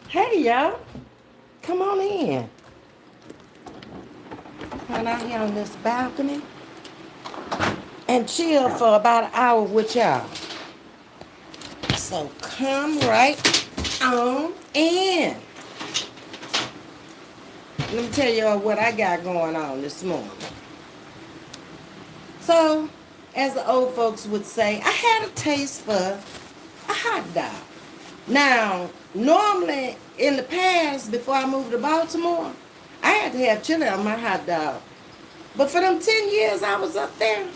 Hey y'all, come on in. Run out here on this balcony and chill for about an hour with y'all. So come right on in. Let me tell y'all what I got going on this morning. So, as the old folks would say, I had a taste for a hot dog. Now, normally in the past, before I moved to Baltimore, I had to have chili on my hot dog. But for them 10 years I was up there,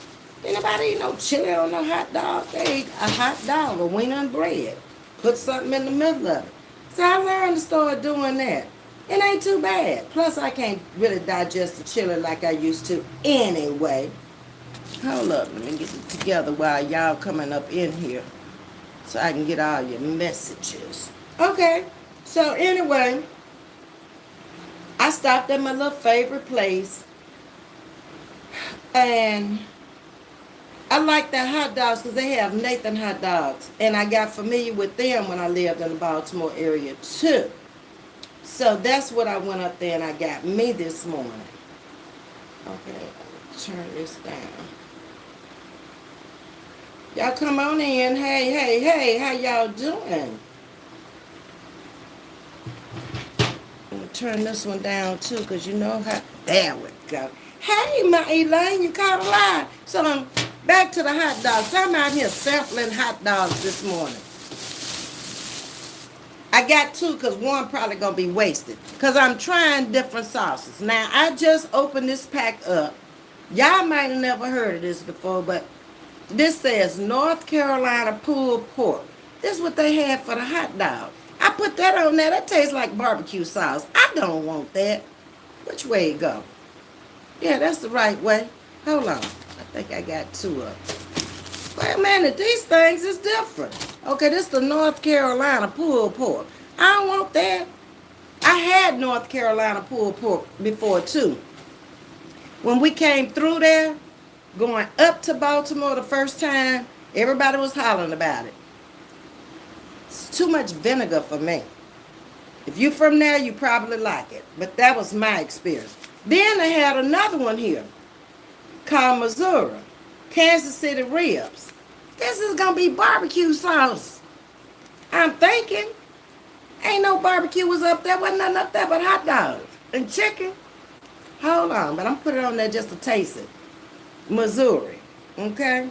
anybody eat no chili on no hot dog. They ate a hot dog, a wiener and bread. Put something in the middle of it. So I learned to start doing that. It ain't too bad. Plus I can't really digest the chili like I used to anyway. Hold up, let me get it together while y'all coming up in here so I can get all your messages. Okay, so anyway, I stopped at my little favorite place and I like their hot dogs because they have Nathan hot dogs. And I got familiar with them when I lived in the Baltimore area too. So that's what I went up there and I got me this morning. Okay, turn this down. Y'all come on in. Hey, how y'all doing? I'm going to turn this one down too because you know how. There we go. Hey, my Elaine, you caught a line. So I'm back to the hot dogs. So I'm out here sampling hot dogs this morning. I got two because one probably going to be wasted. Because I'm trying different sauces. Now, I just opened this pack up. Y'all might have never heard of this before, but this says North Carolina pulled pork. This is what they have for the hot dog. I put that on there. That tastes like barbecue sauce. I don't want that. Which way it go? Yeah, that's the right way. Hold on. I think I got two of them. Wait a minute. These things is different. Okay, this is the North Carolina pulled pork. I don't want that. I had North Carolina pulled pork before too. When we came through there, going up to Baltimore the first time, everybody was hollering about it. It's too much vinegar for me. If you from there, you probably like it. But that was my experience. Then they had another one here called Missouri. Kansas City ribs. This is going to be barbecue sauce. I'm thinking. Ain't no barbecue was up there. Wasn't nothing up there but hot dogs and chicken. Hold on. But I'm putting it on there just to taste it. Missouri. Okay?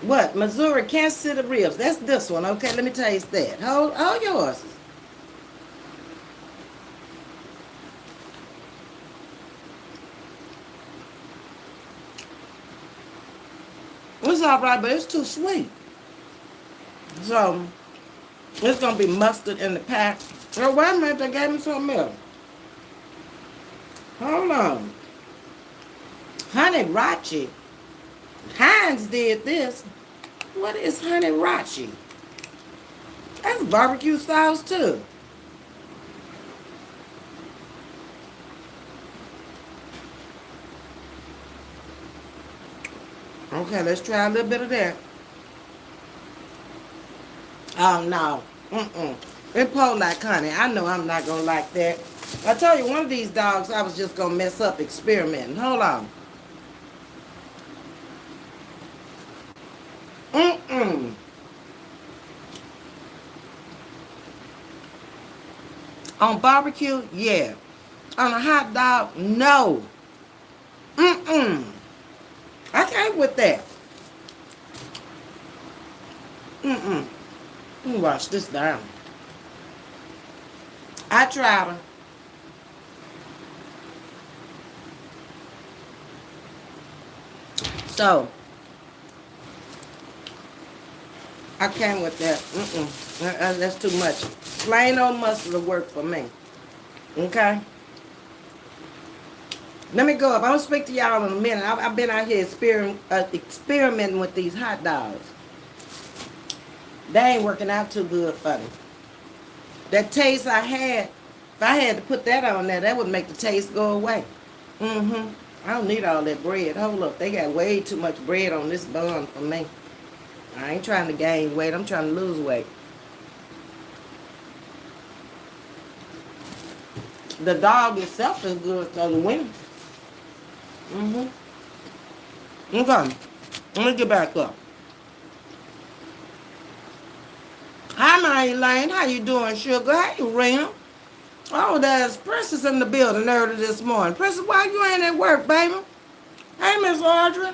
What? Missouri, Kansas City ribs. That's this one. Okay, let me taste that. Hold yours. It's all right, but it's too sweet. So, it's going to be mustard in the pack. Oh, wait a minute. They gave me something else. Hold on. Honey Rachi. Heinz did this. What is Honey Rachi? That's barbecue sauce too. Okay, let's try a little bit of that. Oh no. It pulled like honey. I know I'm not gonna like that. I told you one of these dogs I was just gonna mess up experimenting. Hold on. Mm-mm. On barbecue, yeah. On a hot dog, no. Mm-mm. I can't with that. Mm-mm. Let me wash this down. I tried them. So, I can't with that. That's too much. Plain old mustard will work for me. Okay? Let me go up. I'll speak to y'all in a minute. I've been out here experimenting with these hot dogs. They ain't working out too good for me. That taste I had, if I had to put that on there, that would make the taste go away. I don't need all that bread. Hold up. They got way too much bread on this bun for me. I ain't trying to gain weight. I'm trying to lose weight. The dog itself is good, so the winner. Mm-hmm. Okay. Let me get back up. Hi, my Elaine. How you doing, sugar? Hey, Rena. Oh, there's Princess in the building early this morning. Princess, why you ain't at work, baby? Hey, Miss Audrey.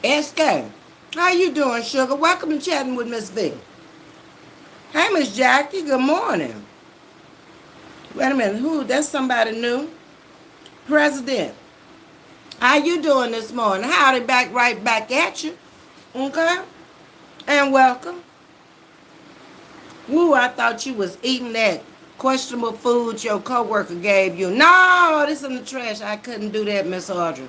SK. How you doing, sugar? Welcome to Chatting with Ms.V. Hey, Miss Jackie. Good morning. Wait a minute. Who? That's somebody new. President. How you doing this morning? Howdy, back right back at you. Okay? And welcome. Woo, I thought you was eating that questionable food your coworker gave you. No, this in the trash. I couldn't do that, Miss Audrey.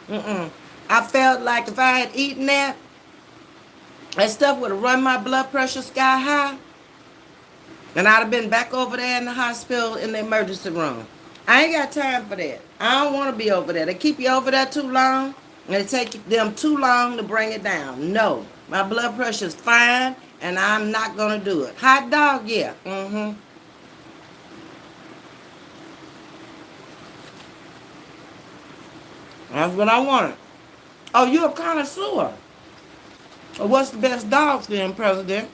Mm-mm. I felt like if I had eaten that stuff would have run my blood pressure sky high. And I'd have been back over there in the hospital in the emergency room. I ain't got time for that. I don't want to be over there. They keep you over there too long, and it take them too long to bring it down. No, my blood pressure's fine, and I'm not going to do it. Hot dog, yeah. Mm-hmm. That's what I wanted. Oh, you're a connoisseur. Well, what's the best dog then, President?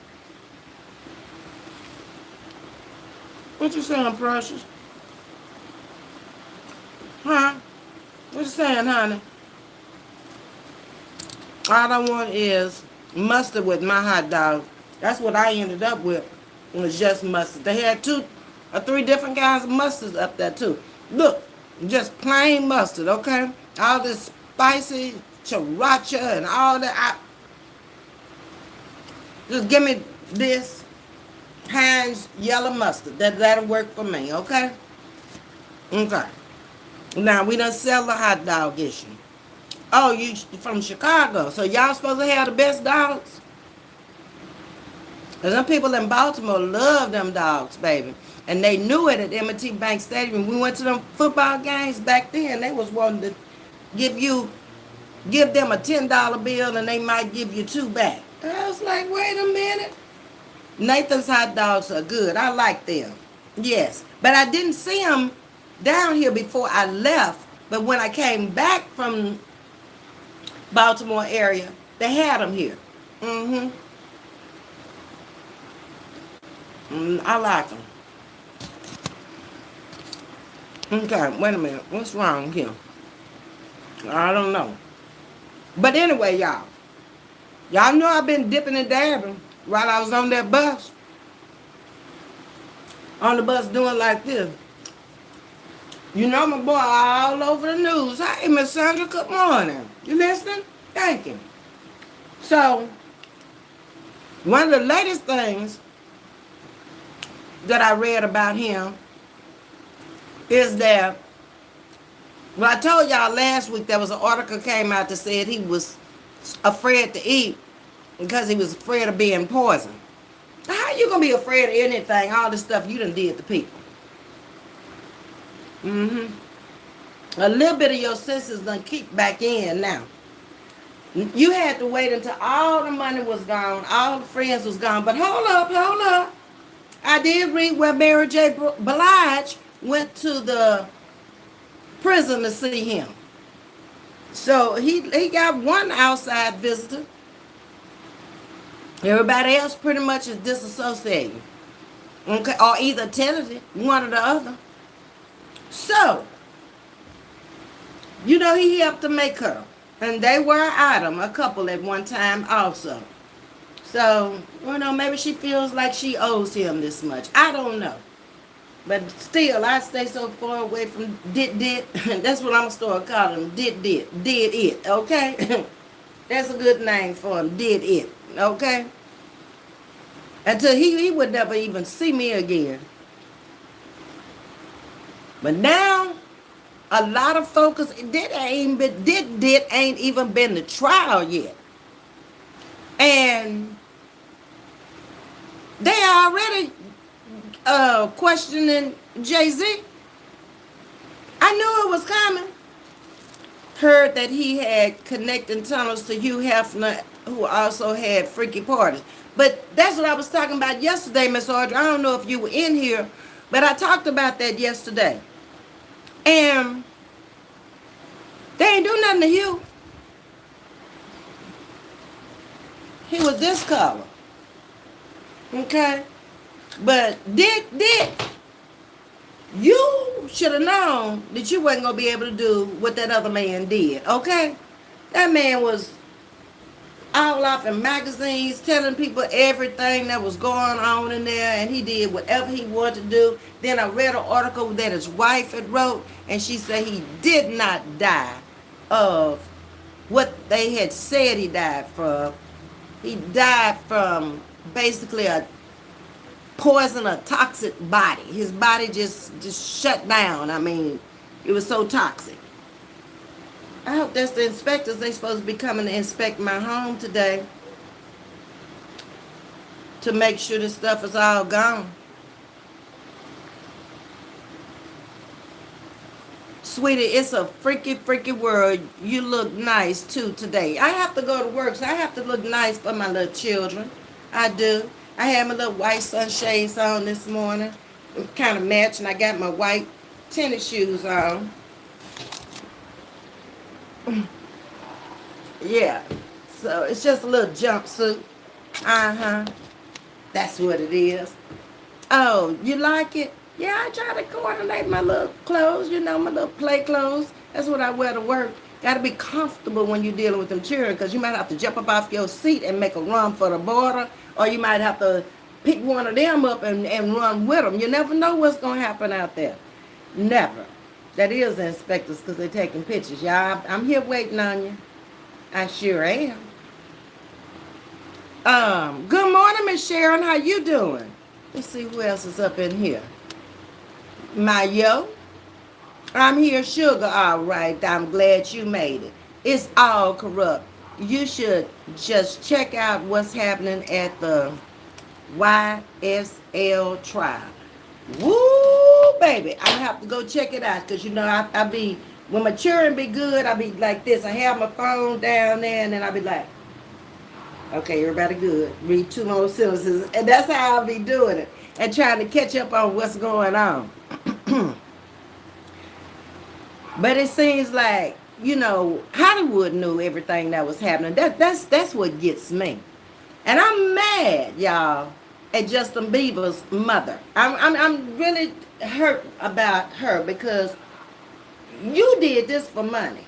What you saying, Precious? Huh? What you saying, honey? All I want is mustard with my hot dog. That's what I ended up with. It was just mustard. They had 2 or 3 different kinds of mustards up there too. Look, just plain mustard, okay? All this spicy sriracha and all that. Just give me this Heinz yellow mustard. That'll work for me, okay? Okay. Now we done sell the hot dog issue. Oh, you from Chicago, so y'all supposed to have the best dogs? Cause them people in Baltimore love them dogs, baby. And they knew it at M&T Bank Stadium. We went to them football games back then. They was wanting to give them a $10 bill and they might give you 2 back. I was like, wait a minute. Nathan's hot dogs are good. I like them. Yes. But I didn't see them down here before I left. But when I came back from Baltimore area, they had them here. Mm-hmm. I like them. Okay, wait a minute. What's wrong here? I don't know. But anyway, y'all. Y'all know I've been dipping and dabbing while I was on that bus. On the bus doing like this. You know my boy all over the news. Hey, Miss Sandra, good morning. You listening? Thank you. So, one of the latest things that I read about him is that, well, I told y'all last week there was an article came out that said he was afraid to eat because he was afraid of being poisoned. How you gonna be afraid of anything, all this stuff you done did to people? A little bit of your senses done kick back in now. You had to wait until all the money was gone, all the friends was gone. But hold up. I did read where Mary J. Blige went to the prison to see him. So he got one outside visitor. Everybody else pretty much is disassociating. Okay, or either tentative, one or the other. So, you know, he helped to make her. And they were an item, a couple at one time also. So, you know, maybe she feels like she owes him this much. I don't know. But still, I stay so far away from did. That's what I'm going to start calling him. Did it, okay? That's a good name for him, did it, okay? Until he would never even see me again. But now, a lot of focus, did ain't even been to trial yet. And they already questioning Jay-Z. I knew it was coming. Heard that he had connecting tunnels to Hugh Hefner who also had freaky parties. But that's what I was talking about yesterday, Miss Audrey. I don't know if you were in here, but I talked about that yesterday. And they ain't do nothing to you. He was this color. Okay? But did you should have known that you wasn't gonna be able to do what that other man did, okay? That man was all off in magazines telling people everything that was going on in there, and he did whatever he wanted to do. Then I read an article that his wife had wrote, and she said he did not die of what they had said he died from. He died from basically a poison, a toxic body. His body just shut down. I mean, it was so toxic. I hope that's the inspectors. They supposed to be coming to inspect my home today to make sure this stuff is all gone. Sweetie, it's a freaky world. You look nice too today. I have to go to work, so I have to look nice for my little children. I do. I had my little white sunshades on this morning. Kind of matching. I got my white tennis shoes on. Yeah. So it's just a little jumpsuit. Uh-huh. That's what it is. Oh, you like it? Yeah, I try to coordinate my little clothes, my little play clothes. That's what I wear to work. Got to be comfortable when you're dealing with them children, because you might have to jump up off your seat and make a run for the border, or you might have to pick one of them up and run with them. You never know what's going to happen out there. Never. That is the inspectors, because they're taking pictures. Y'all, I'm here waiting on you. I sure am. Good morning, Miss Sharon. How you doing? Let's see who else is up in here. Mayo. I'm here, sugar. All right. I'm glad you made it. It's all corrupt. You should just check out what's happening at the YSL trial. Woo, baby. I have to go check it out, because, I be, when my children be good, I be like this. I have my phone down there, and then I be like, okay, everybody good. Read 2 more sentences. And that's how I'll be doing it, and trying to catch up on what's going on. But it seems like, Hollywood knew everything that was happening. That's what gets me. And I'm mad, y'all, at Justin Bieber's mother. I'm really hurt about her, because you did this for money.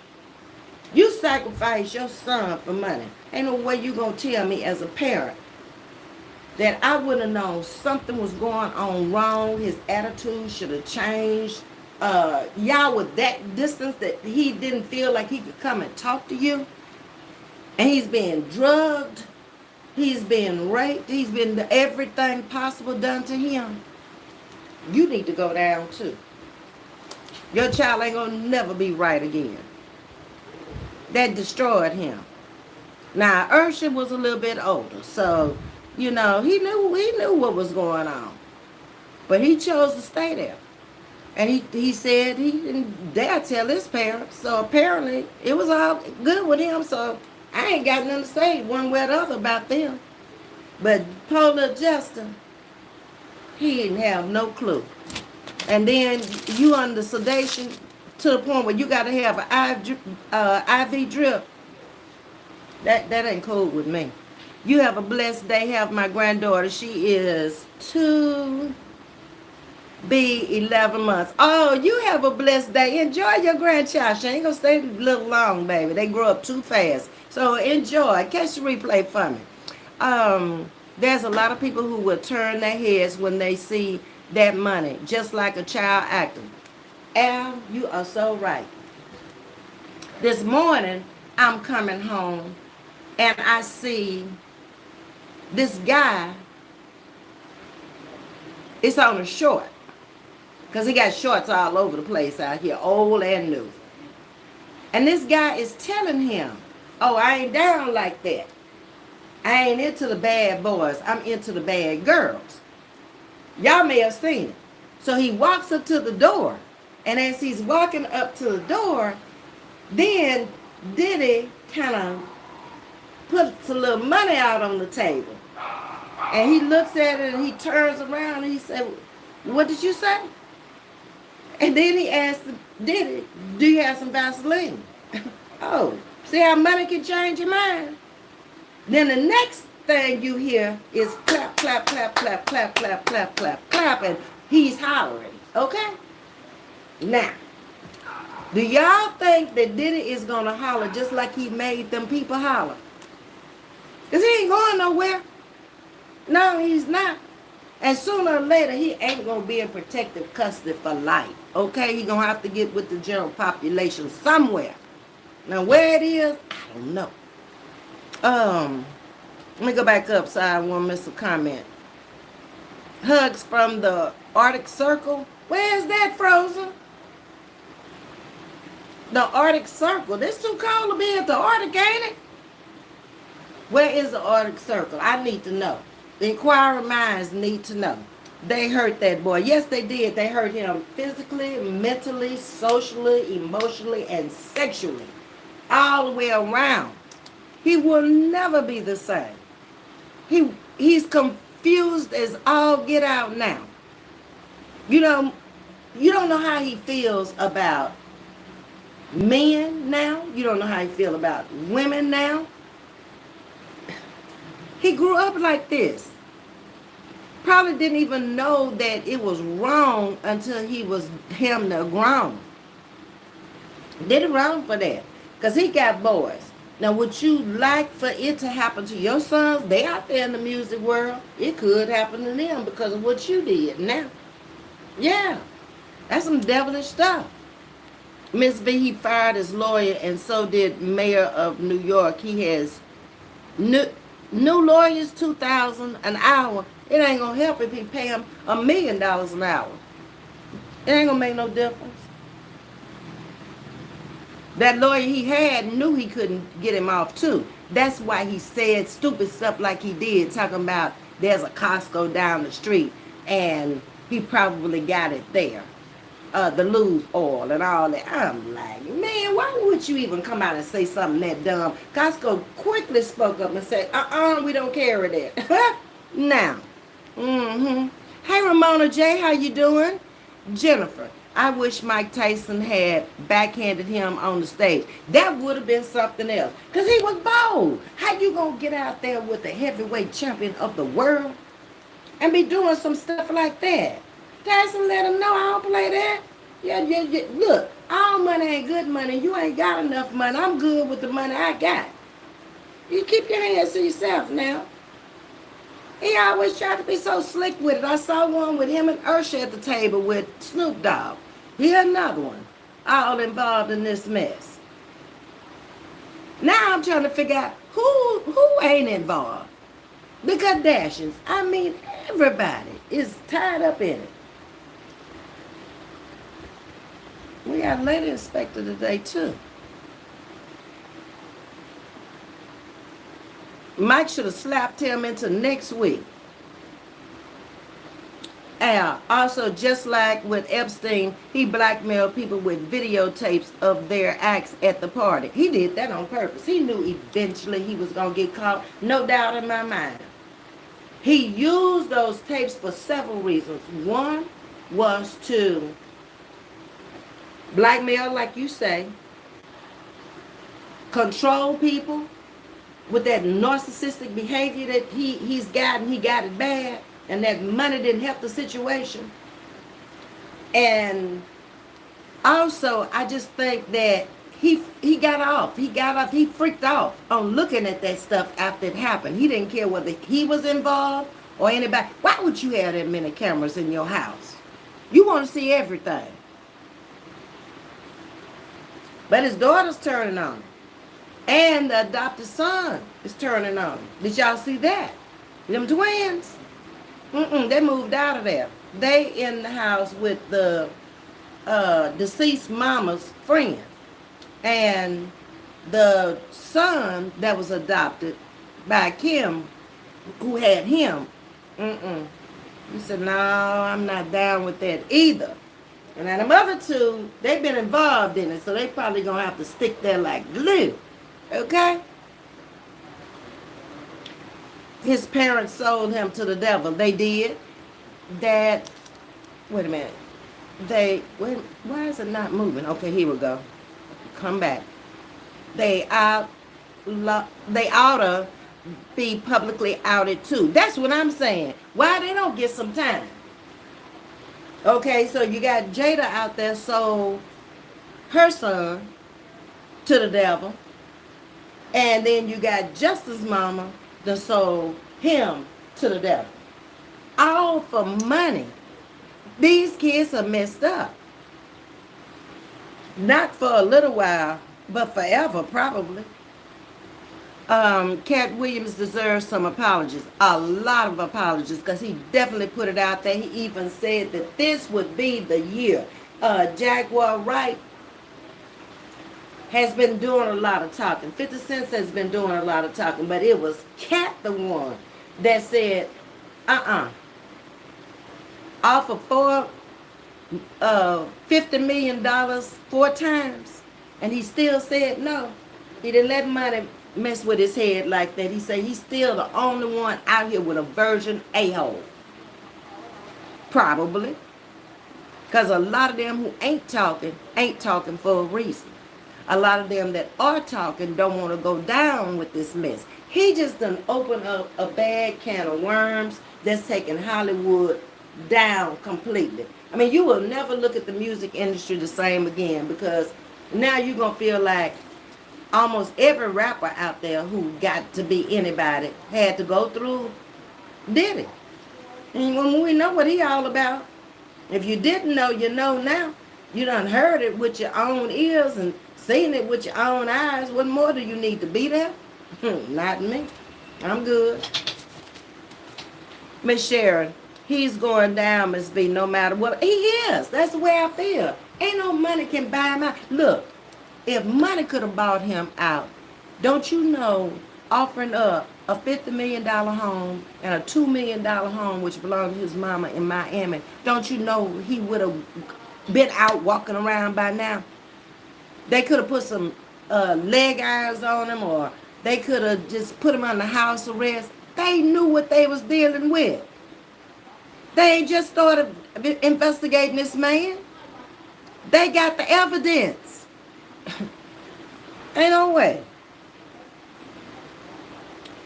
You sacrificed your son for money. Ain't no way you gonna tell me as a parent that I would have known something was going on wrong. His attitude should have changed. Y'all were that distance that he didn't feel like he could come and talk to you. And he's being drugged. He's been raped. He's been everything possible done to him. You need to go down too. Your child ain't gonna never be right again. That destroyed him. Now, Ursha was a little bit older, so, he knew what was going on. But he chose to stay there. And he said he didn't dare tell his parents. So apparently it was all good with him. So I ain't got nothing to say one way or the other about them. But Polar Justin, he didn't have no clue. And then you under sedation to the point where you got to have an IV drip. That ain't cool with me. You have a blessed day. Have my granddaughter. She is 11 months. Oh, you have a blessed day. Enjoy your grandchild. She ain't gonna stay a little long, baby. They grow up too fast. So enjoy. Catch the replay for me. There's a lot of people who will turn their heads when they see that money, just like a child actor. Al, you are so right. This morning, I'm coming home, and I see this guy. It's on a short. Because he got shorts all over the place out here, old and new. And this guy is telling him, oh, I ain't down like that. I ain't into the bad boys. I'm into the bad girls. Y'all may have seen it. So he walks up to the door. And as he's walking up to the door, then Diddy kind of puts a little money out on the table. And he looks at it and he turns around and he said, "What did you say?" And then he asked, "Did do you have some Vaseline?" Oh, see how money can change your mind? Then the next thing you hear is clap, clap, clap, clap, clap, clap, clap, clap, clap, and he's hollering. Okay? Now, do y'all think that Diddy is going to holler just like he made them people holler? Because he ain't going nowhere. No, he's not. And sooner or later, he ain't going to be in protective custody for life. Okay? He's going to have to get with the general population somewhere. Now, where it is, I don't know. Let me go back up so I won't miss a comment. Hugs from the Arctic Circle. Where's that, Frozen? The Arctic Circle. It's too cold to be at the Arctic, ain't it? Where is the Arctic Circle? I need to know. The inquiring minds need to know. They hurt that boy. Yes, they did. They hurt him physically, mentally, socially, emotionally, and sexually. All the way around. He will never be the same. He's confused as all get out now. You know, you don't know how he feels about men now. You don't know how he feels about women now. He grew up like this. Probably didn't even know that it was wrong until he was him to grown. Did it wrong for that. Because he got boys. Now, would you like for it to happen to your sons? They out there in the music world. It could happen to them because of what you did now. Yeah. That's some devilish stuff. Ms.V, he fired his lawyer, and so did Mayor of New York. He has new lawyers, $2,000 an hour. It ain't going to help if he pay him $1 million an hour. It ain't going to make no difference. That lawyer he had knew he couldn't get him off too. That's why he said stupid stuff like he did, talking about there's a Costco down the street and he probably got it there. The lube oil and all that. I'm like, man, why would you even come out and say something that dumb? Costco quickly spoke up and said, we don't carry that. Now. Hey, Ramona J, how you doing? Jennifer. I wish Mike Tyson had backhanded him on the stage. That would have been something else. Because he was bold. How you going to get out there with the heavyweight champion of the world and be doing some stuff like that? Tyson let him know I don't play that. Yeah. Look, all money ain't good money. You ain't got enough money. I'm good with the money I got. You keep your hands to yourself now. He always tried to be so slick with it. I saw one with him and Usher at the table with Snoop Dogg. Here's another one, all involved in this mess. Now I'm trying to figure out who ain't involved. The Kardashians. I mean, everybody is tied up in it. We got a lady inspector today, too. Mike should have slapped him into next week. Also, just like with Epstein, he blackmailed people with videotapes of their acts at the party. He did that on purpose. He knew eventually he was going to get caught. No doubt in my mind. He used those tapes for several reasons. One was to blackmail, like you say, control people with that narcissistic behavior that he's got, and he got it bad, and that money didn't help the situation. And also, I just think that he got off. He freaked off on looking at that stuff after it happened. He didn't care whether he was involved or anybody. Why would you have that many cameras in your house? You want to see everything. But his daughter's turning on him. And the adopted son is turning on him. Did y'all see that? Them twins? They moved out of there. They in the house with the deceased mama's friend. And the son that was adopted by Kim, who had him, he said, no, I'm not down with that either. And then the other two, they've been involved in it, so they probably going to have to stick there like glue. Okay? his parents sold him to the devil. They did that. Wait a minute. Why is it not moving? Okay, here we go. Come back. They out. They oughta be publicly outed too. That's what I'm saying. Why they don't get some time? Okay, so you got Jada out there sold her son to the devil, and then you got Justice Mama that sold him to the devil. All for money. These kids are messed up. Not for a little while, but forever probably. Cat Williams deserves some apologies. A lot of apologies, because he definitely put it out there. He even said that this would be the year. Jaguar Wright has been doing a lot of talking. 50 Cent has been doing a lot of talking, but it was Cat the one that said, offer for $50 million 4 times, and he still said no. He didn't let money mess with his head like that. He said he's still the only one out here with a virgin a-hole. Probably. Because a lot of them who ain't talking for a reason. A lot of them that are talking don't want to go down with this mess. He just done opened up a bad can of worms that's taking Hollywood down completely. I mean, you will never look at the music industry the same again, because now you're going to feel like almost every rapper out there who got to be anybody had to go through Diddy. And when we know what he all about. If you didn't know, you know now. You done heard it with your own ears and seen it with your own eyes. What more do you need to be there? Not me. I'm good. Miss Sharon, he's going down, Ms.V, no matter what. He is. That's the way I feel. Ain't no money can buy him out. Look, if money could have bought him out, don't you know, offering up a $50 million home and a $2 million home, which belonged to his mama in Miami, don't you know he would have been out walking around by now? They could have put some leg irons on him, or they could have just put him under house arrest. They knew what they was dealing with. They ain't just started investigating this man. They got the evidence. Ain't no way.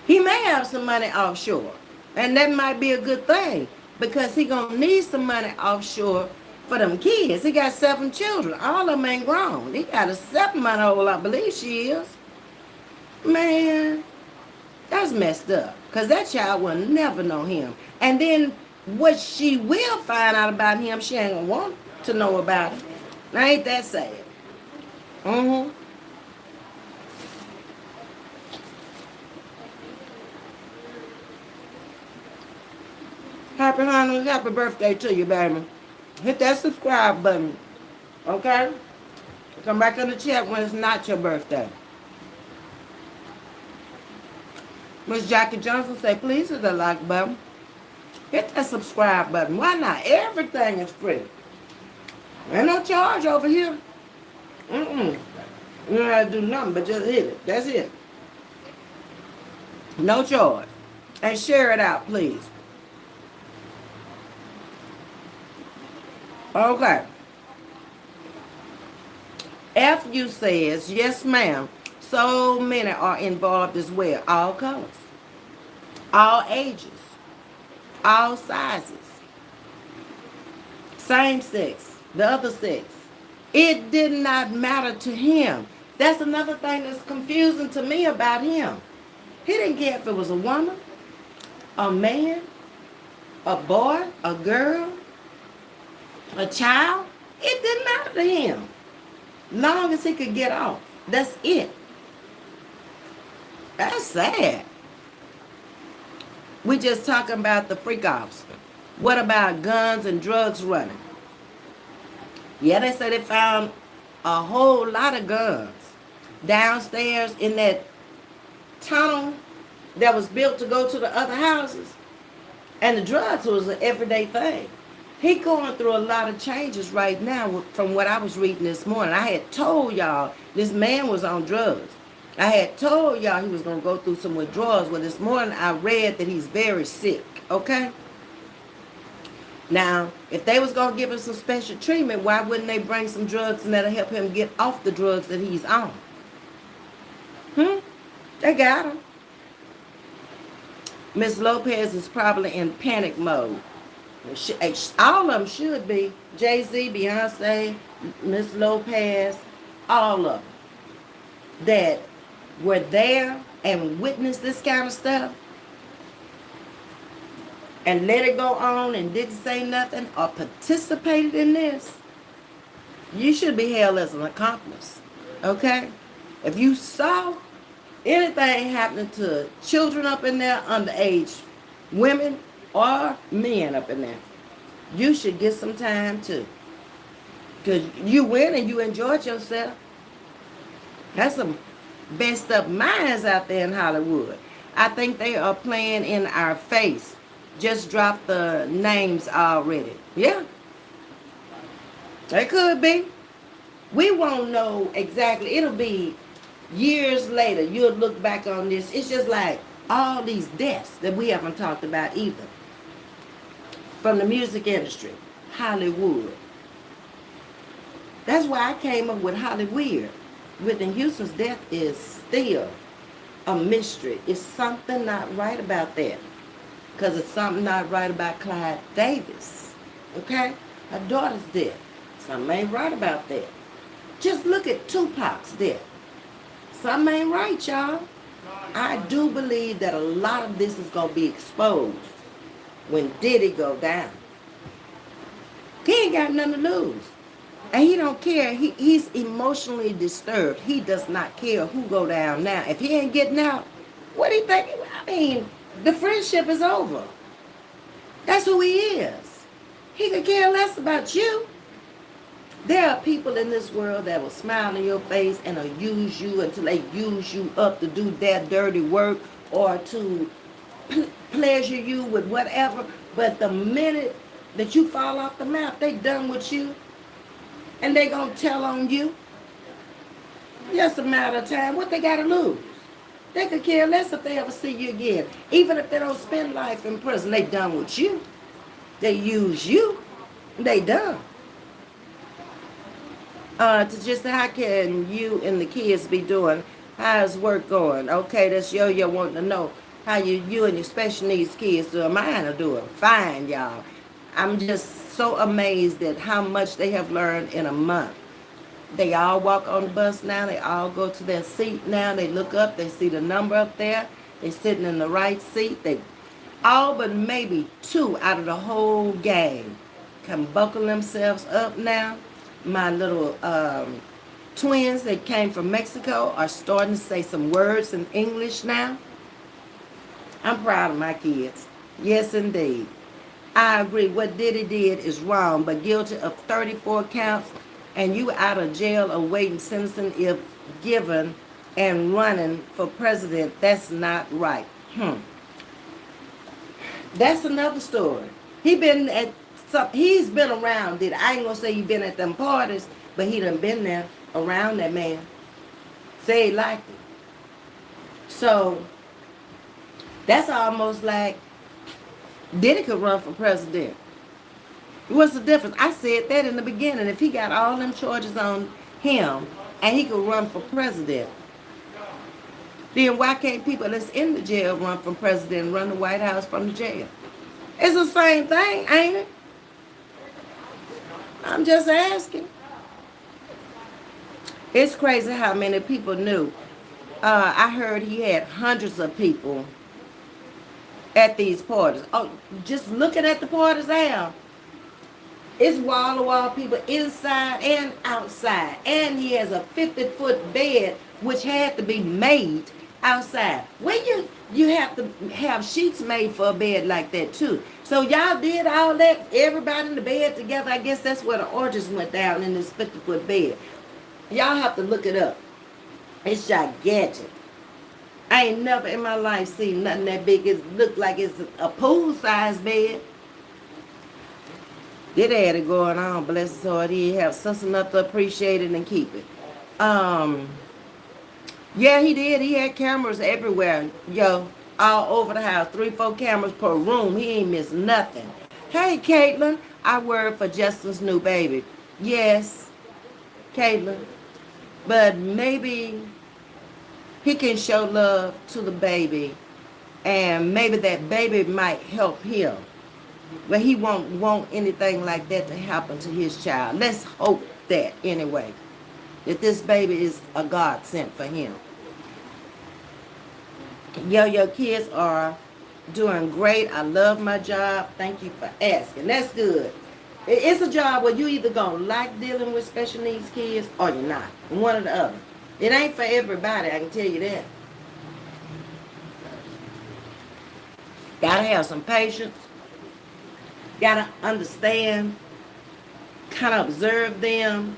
He may have some money offshore, and that might be a good thing, because he gonna need some money offshore for them kids. He got 7 children. All of them ain't grown. He got a 7-month-old, I believe she is. Man, that's messed up, because that child will never know him. And then what she will find out about him, she ain't gonna want to know about it. Now, ain't that sad? Happy birthday to you, baby. Hit that subscribe button, okay? Come back in the chat when it's not your birthday. Miss Jackie Johnson say, please hit the like button. Hit that subscribe button. Why not? Everything is free. Ain't no charge over here. You don't have to do nothing but just hit it. That's it. No charge. And share it out, please. Okay. FU says, yes, ma'am. So many are involved as well. All colors, all ages, all sizes, same sex, the other sex. It did not matter to him. That's another thing that's confusing to me about him. He didn't care if it was a woman, a man, a boy, a girl, a child. It didn't matter to him. Long as he could get off. That's it. That's sad. We just talking about the freak offs. What about guns and drugs running? Yeah, they said they found a whole lot of guns downstairs in that tunnel that was built to go to the other houses. And the drugs was an everyday thing. He going through a lot of changes right now from what I was reading this morning. I had told y'all this man was on drugs. I had told y'all he was going to go through some withdrawals. Well, this morning I read that he's very sick, okay? Now, if they was going to give him some special treatment, why wouldn't they bring some drugs and that'll help him get off the drugs that he's on? They got him. Miss Lopez is probably in panic mode. All of them should be. Jay-Z, Beyonce, Miss Lopez, all of them that were there and witnessed this kind of stuff and let it go on and didn't say nothing or participated in this, you should be held as an accomplice. Okay? If you saw anything happening to children up in there, underage women or men up in there, you should get some time too. Because you win and you enjoyed yourself. That's some best up minds out there in Hollywood. I think they are playing in our face. Just drop the names already. Yeah. They could be. We won't know exactly. It'll be years later. You'll look back on this. It's just like all these deaths that we haven't talked about either. From the music industry. Hollywood. That's why I came up with Hollyweird. Whitney Houston's death is still a mystery. It's something not right about that. Because it's something not right about Clive Davis. Okay? Her daughter's death. Something ain't right about that. Just look at Tupac's death. Something ain't right, y'all. I do believe that a lot of this is going to be exposed when Diddy go down. He ain't got nothing to lose. And he don't care. He's emotionally disturbed. He does not care who go down now. If he ain't getting out, what do you think? I mean, the friendship is over. That's who he is. He could care less about you. There are people in this world that will smile in your face and will use you until they use you up to do their dirty work or to pleasure you with whatever. But the minute that you fall off the map, they done with you. And they gonna tell on you. Just a matter of time. What they gotta lose? They could care less if they ever see you again. Even if they don't spend life in prison, they done with you. They use you. They done. To just how can you and the kids be doing? How's work going? Okay, that's Yo-Yo wanting to know how you and your special needs kids doing. Mine are doing fine, y'all. I'm just so amazed at how much they have learned in a month. They all walk on the bus now. They all go to their seat now. They look up. They see the number up there. They're sitting in the right seat. They all but maybe 2 out of the whole gang can buckle themselves up now. My little twins that came from Mexico are starting to say some words in English now. I'm proud of my kids. Yes, indeed. I agree. What Diddy did is wrong, but guilty of 34 counts, and you out of jail awaiting sentencing if given and running for president. That's not right. That's another story. He's been around Diddy. I ain't gonna say he been at them parties, but he done been there around that man. Say he liked it. So that's almost like Diddy could run for president. What's the difference? I said that in the beginning. If he got all them charges on him and he could run for president, then why can't people that's in the jail run for president and run the White House from the jail? It's the same thing, ain't it? I'm just asking. It's crazy how many people knew. I heard he had hundreds of people at these parties. Oh, just looking at the parties now, it's wall-to-wall people inside and outside. And he has a 50-foot bed, which had to be made outside. When you have to have sheets made for a bed like that too. So y'all did all that, everybody in the bed together. I guess that's where the orgies went down, in this 50-foot bed. Y'all have to look it up. It's gigantic. I ain't never in my life seen nothing that big. It looked like it's a pool-sized bed. Did had it going on, bless his heart. He have sense enough to appreciate it and keep it. Yeah, he did. He had cameras everywhere, yo, all over the house. 3, 4 cameras per room. He ain't missed nothing. Hey, Caitlin, I work for Justin's new baby. Yes, Caitlin. But maybe he can show love to the baby, and maybe that baby might help him. But he won't want anything like that to happen to his child. Let's hope that anyway. That this baby is a God sent for him. Yo, your kids are doing great. I love my job. Thank you for asking. That's good. It's a job where you either gonna like dealing with special needs kids or you're not. One or the other. It ain't for everybody, I can tell you that. Gotta have some patience. Gotta understand, kind of observe them,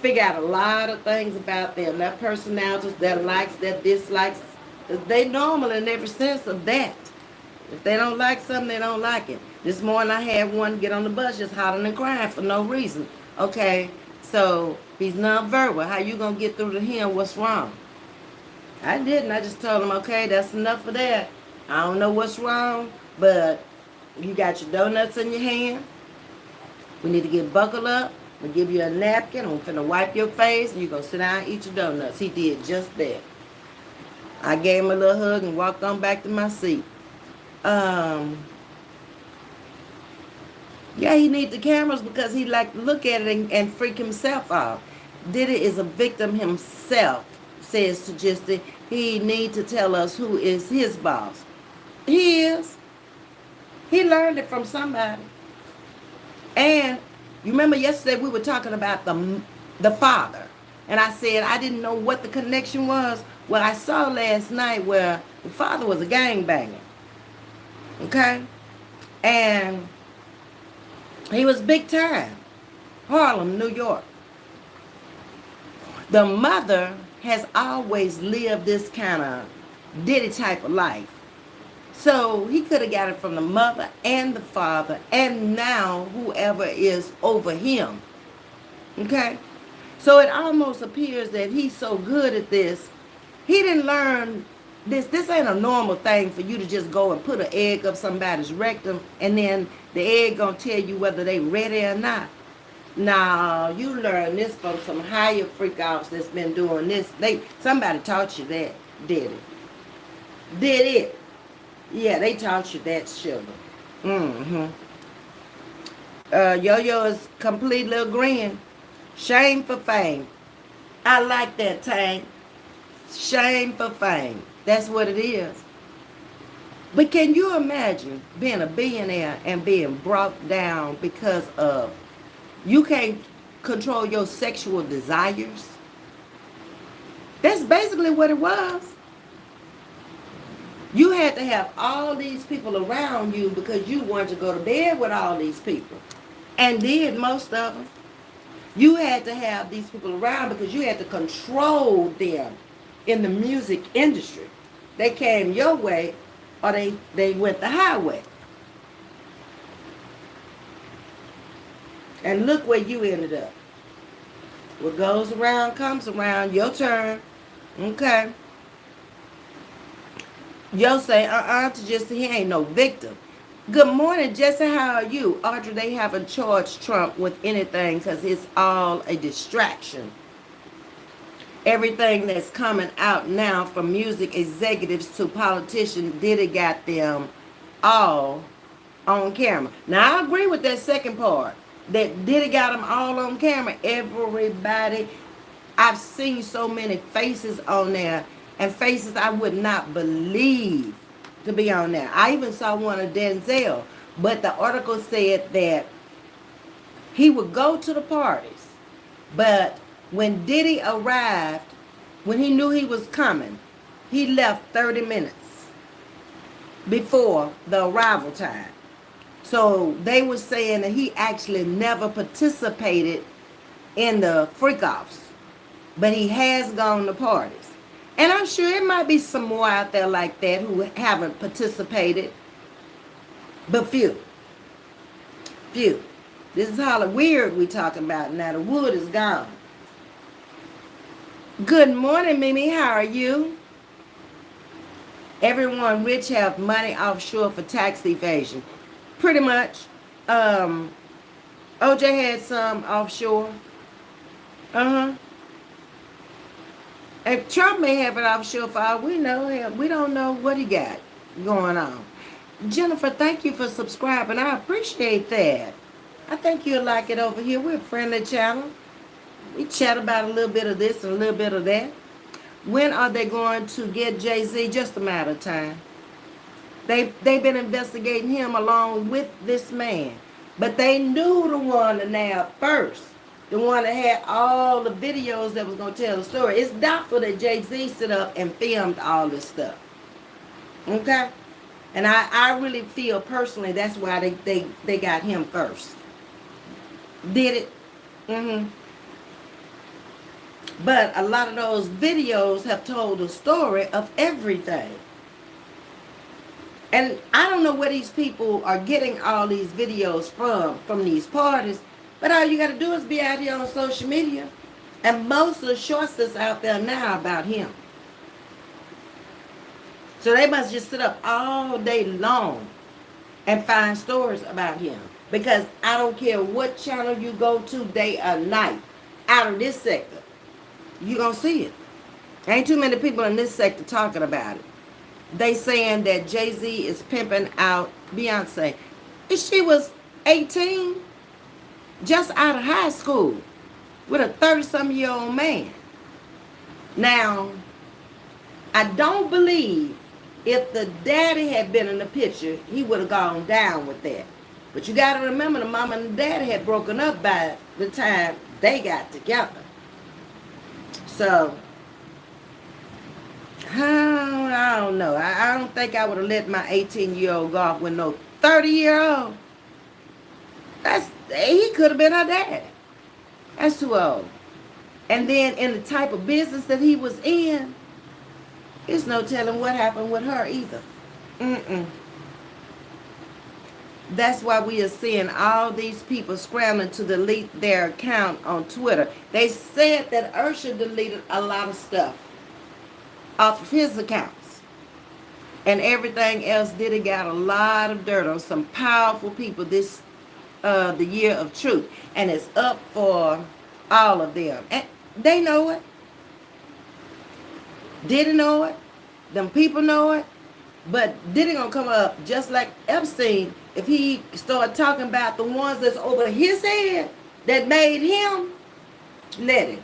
figure out a lot of things about them, their personalities, their likes, their dislikes. They normal in every sense of that. If they don't like something, they don't like it. This morning I had one get on the bus just hollering and crying for no reason. Okay, so he's nonverbal. How you gonna get through to him? What's wrong? I didn't. I just told him, okay, that's enough of that. I don't know what's wrong, but you got your donuts in your hand. We need to get buckled up. I'm gonna give you a napkin. I'm finna wipe your face, and you're gonna sit down and eat your donuts. He did just that. I gave him a little hug and walked on back to my seat. Yeah, he needs the cameras because he like to look at it and freak himself out. Diddy is a victim himself, says Suggested. He need to tell us who is his boss. He is. He learned it from somebody. And you remember yesterday we were talking about the father. And I said I didn't know what the connection was. Well, I saw last night where the father was a gangbanger. Okay? And he was big time. Harlem, New York. The mother has always lived this kind of Diddy type of life. So he could have got it from the mother and the father and now whoever is over him. Okay? So it almost appears that he's so good at this. He didn't learn this. This ain't a normal thing for you to just go and put an egg up somebody's rectum and then the egg gonna tell you whether they ready or not. Now you learn this from some higher freak outs that's been doing this. Somebody taught you that, did it? Did it? Yeah, they taught you that, sugar. Mm-hmm. Yo-Yo is completely agreeing. Shame for fame. I like that, Tank. Shame for fame. That's what it is. But can you imagine being a billionaire and being brought down because of you can't control your sexual desires? That's basically what it was. You had to have all these people around you because you wanted to go to bed with all these people. And did most of them. You had to have these people around because you had to control them in the music industry. They came your way or they went the highway. And look where you ended up. What goes around comes around. Your turn. Okay. Yo say, to Jesse, he ain't no victim. Good morning, Jesse. How are you? Audrey, they haven't charged Trump with anything because it's all a distraction. Everything that's coming out now from music executives to politicians, Diddy got them all on camera. Now, I agree with that second part. That Diddy got them all on camera. Everybody, I've seen so many faces on there. And faces I would not believe to be on there. I even saw one of Denzel. But the article said that he would go to the parties. But when Diddy arrived, when he knew he was coming, he left 30 minutes before the arrival time. So they were saying that he actually never participated in the freak-offs. But he has gone to parties. And I'm sure it might be some more out there like that who haven't participated. But few. Few. This is all the weird we talking about now. The wood is gone. Good morning, Mimi. How are you? Everyone rich have money offshore for tax evasion. Pretty much. Um, OJ had some offshore. Uh-huh. And Trump may have it offshore for all we know. Hell, we don't know what he got going on. Jennifer, thank you for subscribing. I appreciate that. I think you'll like it over here. We're a friendly channel. We chat about a little bit of this and a little bit of that. When are they going to get Jay-Z? Just a matter of time. They've been investigating him along with this man. But they knew the one to nab first. The one that had all the videos that was going to tell the story. It's doubtful that Jay-Z stood up and filmed all this stuff. Okay? And I really feel personally that's why they got him first. Did it? Mm-hmm. But a lot of those videos have told the story of everything. And I don't know where these people are getting all these videos from these parties. But all you got to do is be out here on social media. And most of the shorts that's out there now about him. So they must just sit up all day long and find stories about him. Because I don't care what channel you go to day or night, out of this sector, you're going to see it. Ain't too many people in this sector talking about it. They saying that Jay-Z is pimping out Beyonce. If she was 18, just out of high school, with a 30-some-year-old man. Now, I don't believe if the daddy had been in the picture, he would have gone down with that. But you got to remember the mama and the daddy had broken up by the time they got together. So, I don't know. I don't think I would have let my 18-year-old go off with no 30-year-old. He could have been her daddy. That's too old. And then in the type of business that he was in, there's no telling what happened with her either. That's why we are seeing all these people scrambling to delete their account on Twitter. They said that Usher deleted a lot of stuff off of his accounts. And everything else did got a lot of dirt on some powerful people this the year of truth. And it's up for all of them. And they know it. Didn't know it. Them people know it. But then it gonna come up just like Epstein if he start talking about the ones that's over his head that made him. Let it.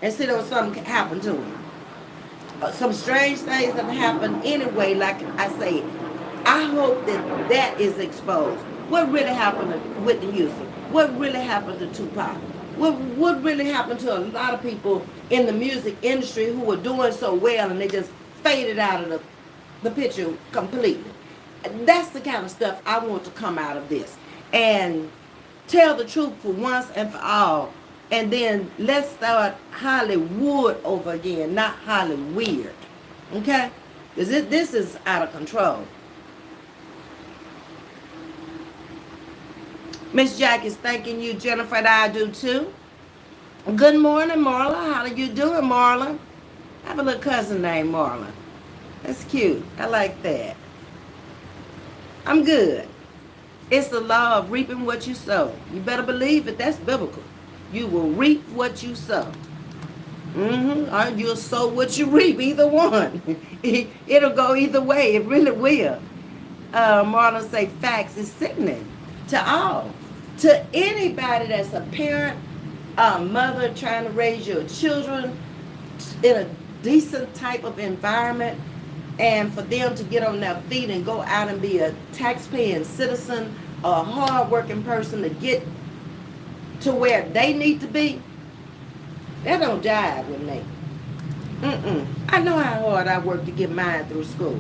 And see if something happen to him. Some strange things have happened anyway. Like I say, I hope that is exposed. What really happened to Whitney Houston? What really happened to Tupac? What really happened to a lot of people in the music industry who were doing so well and they just faded out of the picture completely? That's the kind of stuff I want to come out of this. And tell the truth for once and for all. And then let's start Hollywood over again, not Hollyweird. Okay? Because this is out of control. Miss Jack is thanking you, Jennifer, and I do too. Good morning, Marla. How are you doing, Marla? I have a little cousin named Marla. That's cute. I like that. I'm good. It's the law of reaping what you sow. You better believe it. That's biblical. You will reap what you sow. Or you'll sow what you reap. Either one. It'll go either way. It really will. Marlon say facts is sickening to all. To anybody that's a parent, a mother trying to raise your children in a decent type of environment, and for them to get on their feet and go out and be a taxpaying citizen or a hard-working person to get to where they need to be, that don't jive with me. I know how hard I work to get mine through school,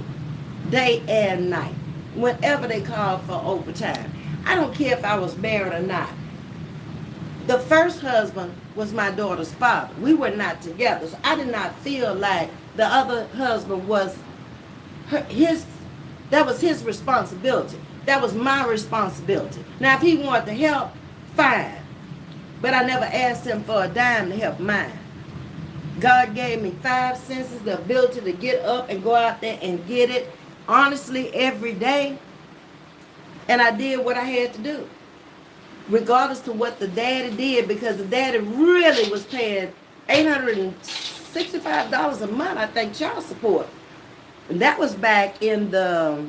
day and night, whenever they call for overtime. I don't care if I was married or not. The first husband was my daughter's father. We were not together, so I did not feel like the other husband was that was his responsibility. That was my responsibility. Now, if he wanted to help, fine. But I never asked him for a dime to help mine. God gave me 5 senses, the ability to get up and go out there and get it honestly every day. And I did what I had to do, regardless to what the daddy did, because the daddy really was paying $865 a month, I think, child support. And that was back in the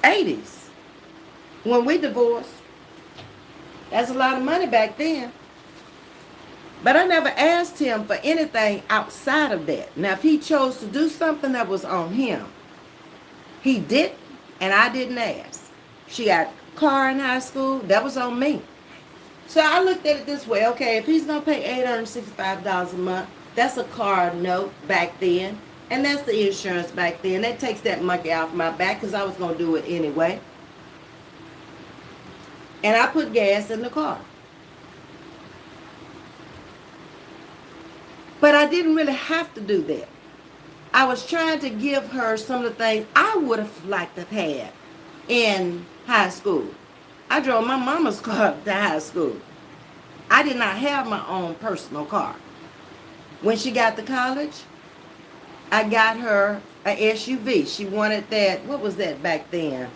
80s when we divorced. That's a lot of money back then. But I never asked him for anything outside of that. Now, if he chose to do something, that was on him. He didn't, and I didn't ask. She got a car in high school, that was on me. So I looked at it this way. Okay, if he's going to pay $865 a month, that's a car note back then. And that's the insurance back then. That takes that monkey off my back because I was going to do it anyway. And I put gas in the car. But I didn't really have to do that. I was trying to give her some of the things I would have liked to have had in high school. I drove my mama's car to high school. I did not have my own personal car. When she got to college, I got her an SUV. She wanted that, what was that back then?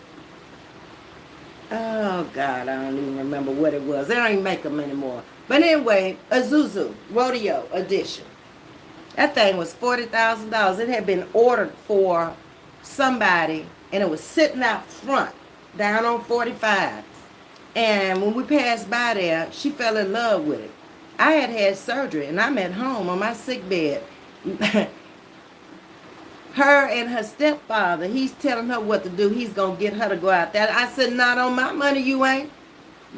Oh, God, I don't even remember what it was. They don't even make them anymore. But anyway, a Zuzu Rodeo Edition. That thing was $40,000. It had been ordered for somebody, and it was sitting out front, down on 45. And when we passed by there, she fell in love with it. I had had surgery, and I'm at home on my sick bed. Her and her stepfather, he's telling her what to do. He's going to get her to go out there. I said, not on my money, you ain't.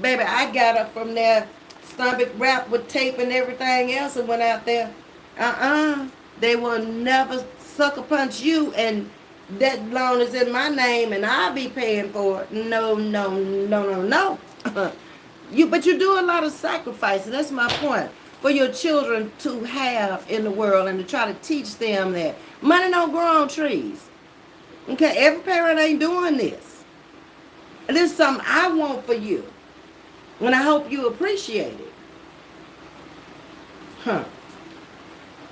Baby, I got her from there, stomach wrapped with tape and everything else, and went out there. They will never sucker punch you, and that loan is in my name, and I'll be paying for it. No, no, no, no, no. But you do a lot of sacrifices. That's my point. For your children to have in the world, and to try to teach them that money don't grow on trees. Okay, every parent ain't doing this. And this is something I want for you, and I hope you appreciate it.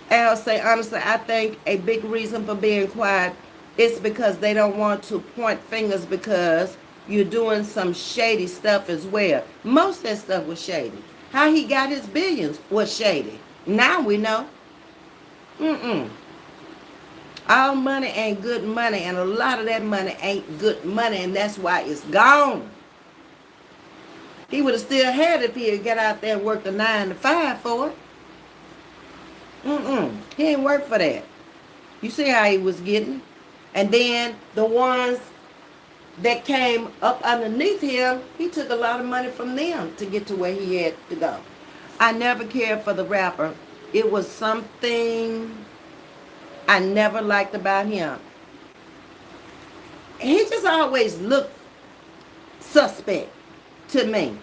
Al say, honestly, I think a big reason for being quiet is because they don't want to point fingers because you're doing some shady stuff as well. Most of that stuff was shady. How he got his billions was shady. Now we know. All money ain't good money, and a lot of that money ain't good money, and that's why it's gone. He would have still had it if he had got out there and worked a 9 to 5 for it. He ain't work for that. You see how he was getting. And then the ones that came up underneath him, he took a lot of money from them to get to where he had to go. I never cared for the rapper. It was something I never liked about him. He just always looked suspect to me.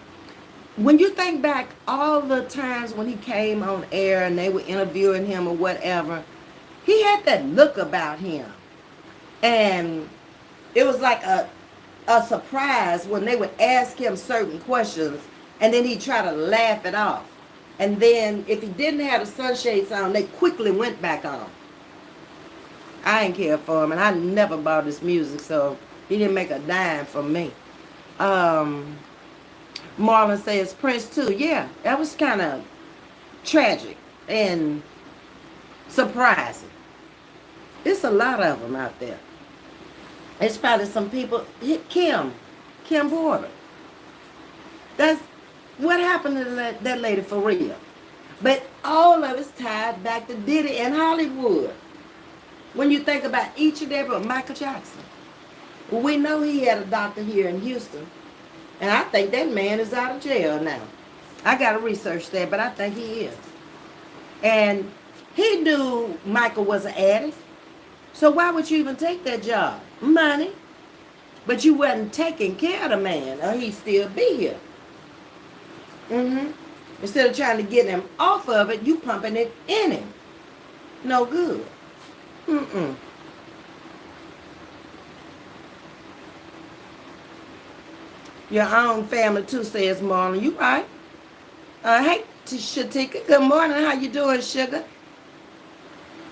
When you think back all the times when he came on air and they were interviewing him or whatever, he had that look about him. And it was like a surprise when they would ask him certain questions, and then he'd try to laugh it off. And then if he didn't have the sunshades on, they quickly went back on. I didn't care for him, and I never bought his music, so he didn't make a dime from me. Marlon says Prince too. Yeah, that was kind of tragic and surprising. There's a lot of them out there. It's probably some people. Kim Porter. That's what happened to that lady for real. But all of it's tied back to Diddy and Hollywood. When you think about each and every Michael Jackson, well, we know he had a doctor here in Houston. And I think that man is out of jail now. I got to research that, but I think he is. And he knew Michael was an addict. So why would you even take that job? Money. But you wasn't taking care of the man, or he'd still be here. Instead of trying to get him off of it, you pumping it in him. No good. Your own family too, says Marlon. You right. Hey, Shatika. Good morning. How you doing, sugar?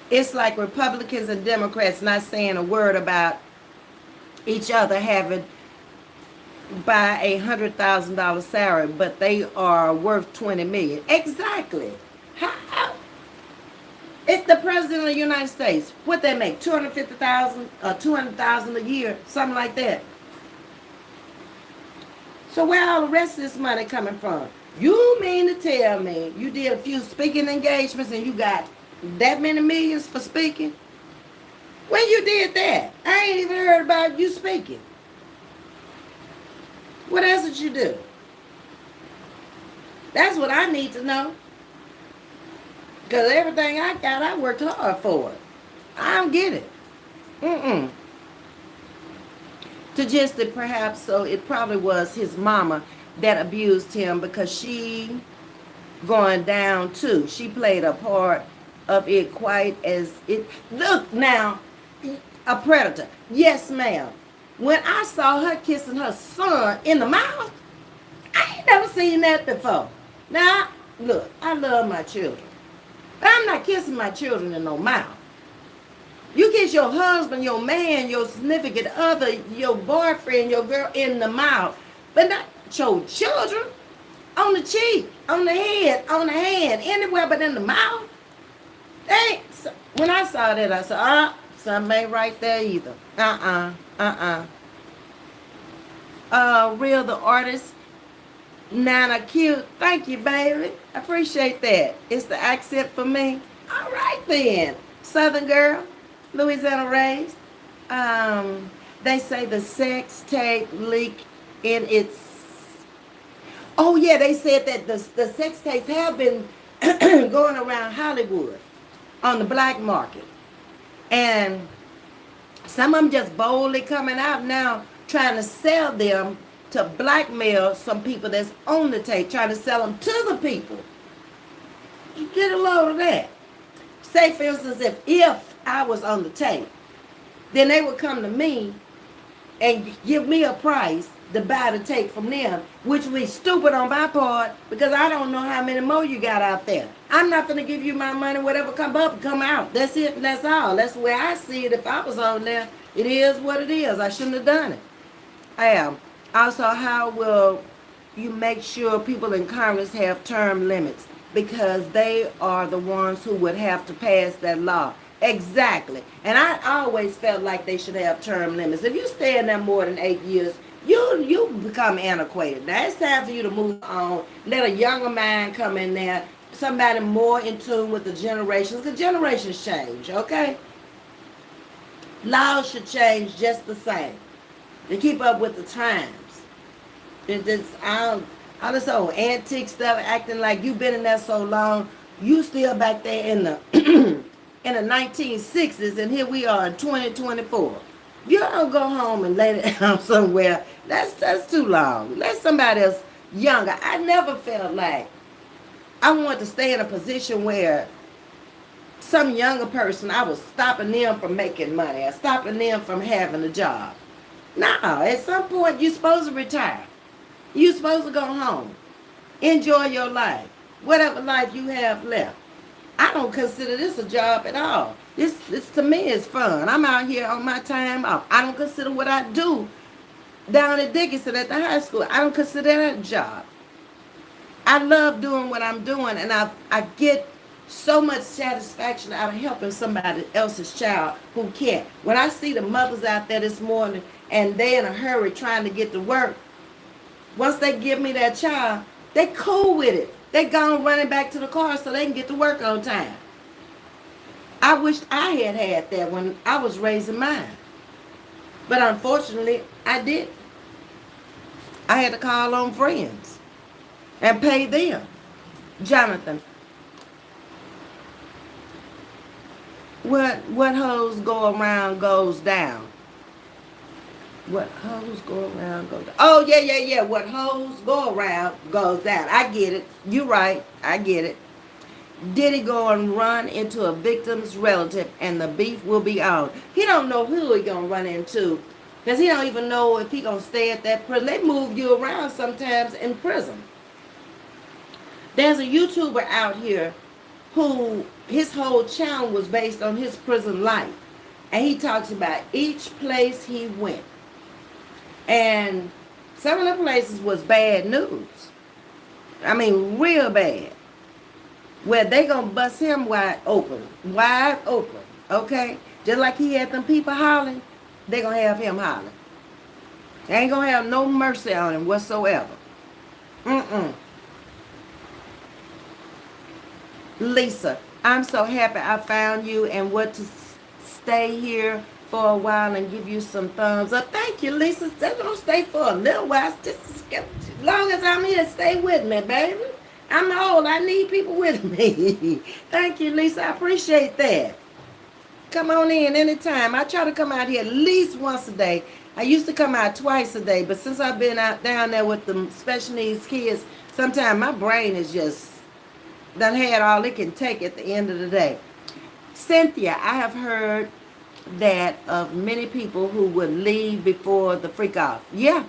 It's like Republicans and Democrats not saying a word about each other having by $100,000 salary, but they are worth 20 million. Exactly. How? If the president of the United States, what they make, 250,000 or 200,000 a year, something like that. So where all the rest of this money coming from? You mean to tell me you did a few speaking engagements and you got that many millions for speaking? When you did that, I ain't even heard about you speaking. What else did you do? That's what I need to know. Because everything I got, I worked hard for it. I don't get it. To just that perhaps, so it probably was his mama that abused him because she going down too. She played a part of it quite as it. Look now, a predator. Yes, ma'am. When I saw her kissing her son in the mouth, I ain't never seen that before. Now, look, I love my children. But I'm not kissing my children in no mouth. You kiss your husband, your man, your significant other, your boyfriend, your girl in the mouth. But not your children. On the cheek, on the head, on the hand, anywhere but in the mouth. When I saw that, I said, something ain't right there either. Real the artist, Nana cute. Thank you, baby. I appreciate that. It's the accent for me. All right then. Southern girl, Louisiana raised. They say the sex tape leak in its. Oh yeah, they said that the sex tapes have been going around Hollywood on the black market. And some of them just boldly coming out now trying to sell them to blackmail some people that's on the tape, trying to sell them to the people. You get a load of that. Say, for instance, if I was on the tape, then they would come to me and give me a price to buy the tape from them, which would be stupid on my part because I don't know how many more you got out there. I'm not going to give you my money, whatever come up, come out. That's it, that's all. That's the way I see it. If I was on there, it is what it is. I shouldn't have done it. Also, how will you make sure people in Congress have term limits? Because they are the ones who would have to pass that law. Exactly. And I always felt like they should have term limits. If you stay in there more than 8 years, you become antiquated. Now it's time for you to move on. Let a younger mind come in there. Somebody more in tune with the generations. Because generations change, okay? Laws should change just the same. To keep up with the times. It's all this old antique stuff, acting like you've been in there so long. You still back there in the in the 1960s, and here we are in 2024. You don't go home and lay it down somewhere. That's too long. Let somebody else younger. I never felt like I wanted to stay in a position where some younger person, I was stopping them from making money. I stopping them from having a job. No, at some point you're supposed to retire. You're supposed to go home. Enjoy your life. Whatever life you have left. I don't consider this a job at all. This to me is fun. I'm out here on my time off. I don't consider what I do down at Dickinson at the high school. I don't consider that a job. I love doing what I'm doing, and I get so much satisfaction out of helping somebody else's child who can't. When I see the mothers out there this morning and they in a hurry trying to get to work, once they give me that child, they cool with it. They gone running back to the car so they can get to work on time. I wished I had that when I was raising mine. But unfortunately, I didn't. I had to call on friends and pay them. Jonathan, what hoes go around goes down. What hoes go around goes down. Oh, yeah. What hoes go around goes down. I get it. You're right. I get it. Did he go and run into a victim's relative and the beef will be on? He don't know who he going to run into because he don't even know if he going to stay at that prison. They move you around sometimes in prison. There's a YouTuber out here who his whole channel was based on his prison life. And he talks about each place he went. And some of the places was bad news. I mean, real bad. Where they gonna bust him wide open. Wide open. Okay? Just like he had them people hollering, they gonna have him hollering. They ain't gonna have no mercy on him whatsoever. Mm-mm. Lisa, I'm so happy I found you and want to stay here for a while and give you some thumbs up. Thank you, Lisa. They're gonna stay for a little while. Just as long as I'm here, stay with me, baby. I'm old. I need people with me. Thank you, Lisa. I appreciate that. Come on in anytime. I try to come out here at least once a day. I used to come out twice a day, but since I've been out down there with the special needs kids, sometimes my brain is just done had all it can take at the end of the day. Cynthia, I have heard that of many people who would leave before the freak off. Yeah.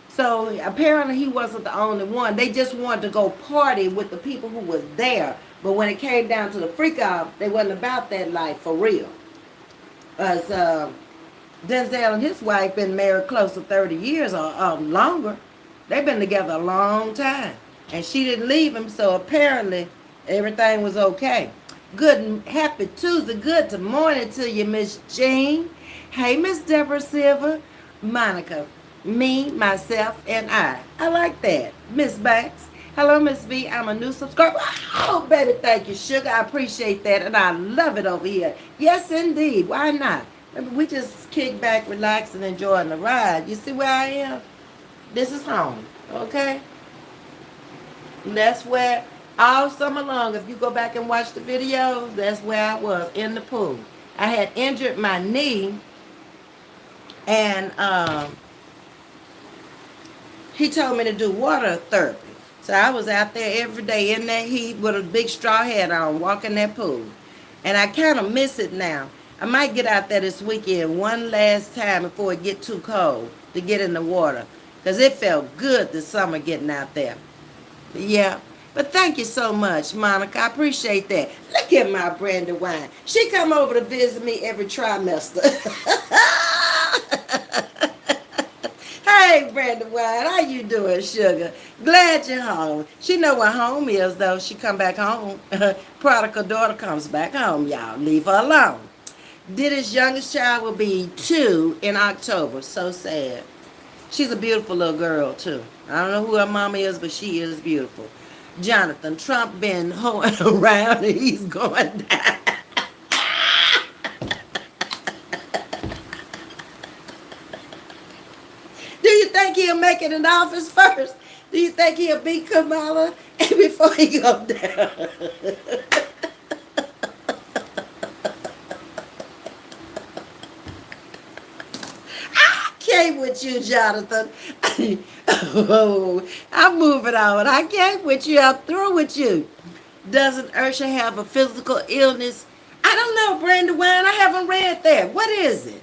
So apparently he wasn't the only one. They just wanted to go party with the people who was there. But when it came down to the freak off, they wasn't about that life for real. As Denzel and his wife been married close to 30 years or longer. They've been together a long time. And she didn't leave him, so apparently everything was okay. Good, happy Tuesday. Good morning to you, Miss Jean. Hey, Miss Deborah Silver, Monica, me, myself, and I. I like that. Miss Banks. Hello, Ms. V. I'm a new subscriber. Oh, baby, thank you, sugar. I appreciate that, and I love it over here. Yes, indeed. Why not? We just kick back, relax, and enjoy the ride. You see where I am? This is home, okay? And that's where all summer long, if you go back and watch the videos, that's where I was, in the pool. I had injured my knee, and he told me to do water therapy. So I was out there every day in that heat with a big straw hat on, walking that pool. And I kind of miss it now. I might get out there this weekend one last time before it get too cold to get in the water. Because it felt good this summer getting out there. Yeah. But thank you so much, Monica. I appreciate that. Look at my brandy wine. She come over to visit me every trimester. Hey, brandy wine. How you doing, sugar? Glad you're home. She know what home is, though. She come back home. Prodigal daughter comes back home, y'all. Leave her alone. Diddy's youngest child will be 2 in October. So sad. She's a beautiful little girl, too. I don't know who her mama is, but she is beautiful. Jonathan, Trump been hoeing around and he's going down. Do you think he'll make it in office first? Do you think he'll beat Kamala before he go down? With you, Jonathan. Oh, I'm moving on. I can't with you. I'm through with you. Doesn't Ursha have a physical illness? I don't know, Brandon Wine. I haven't read that. What is it?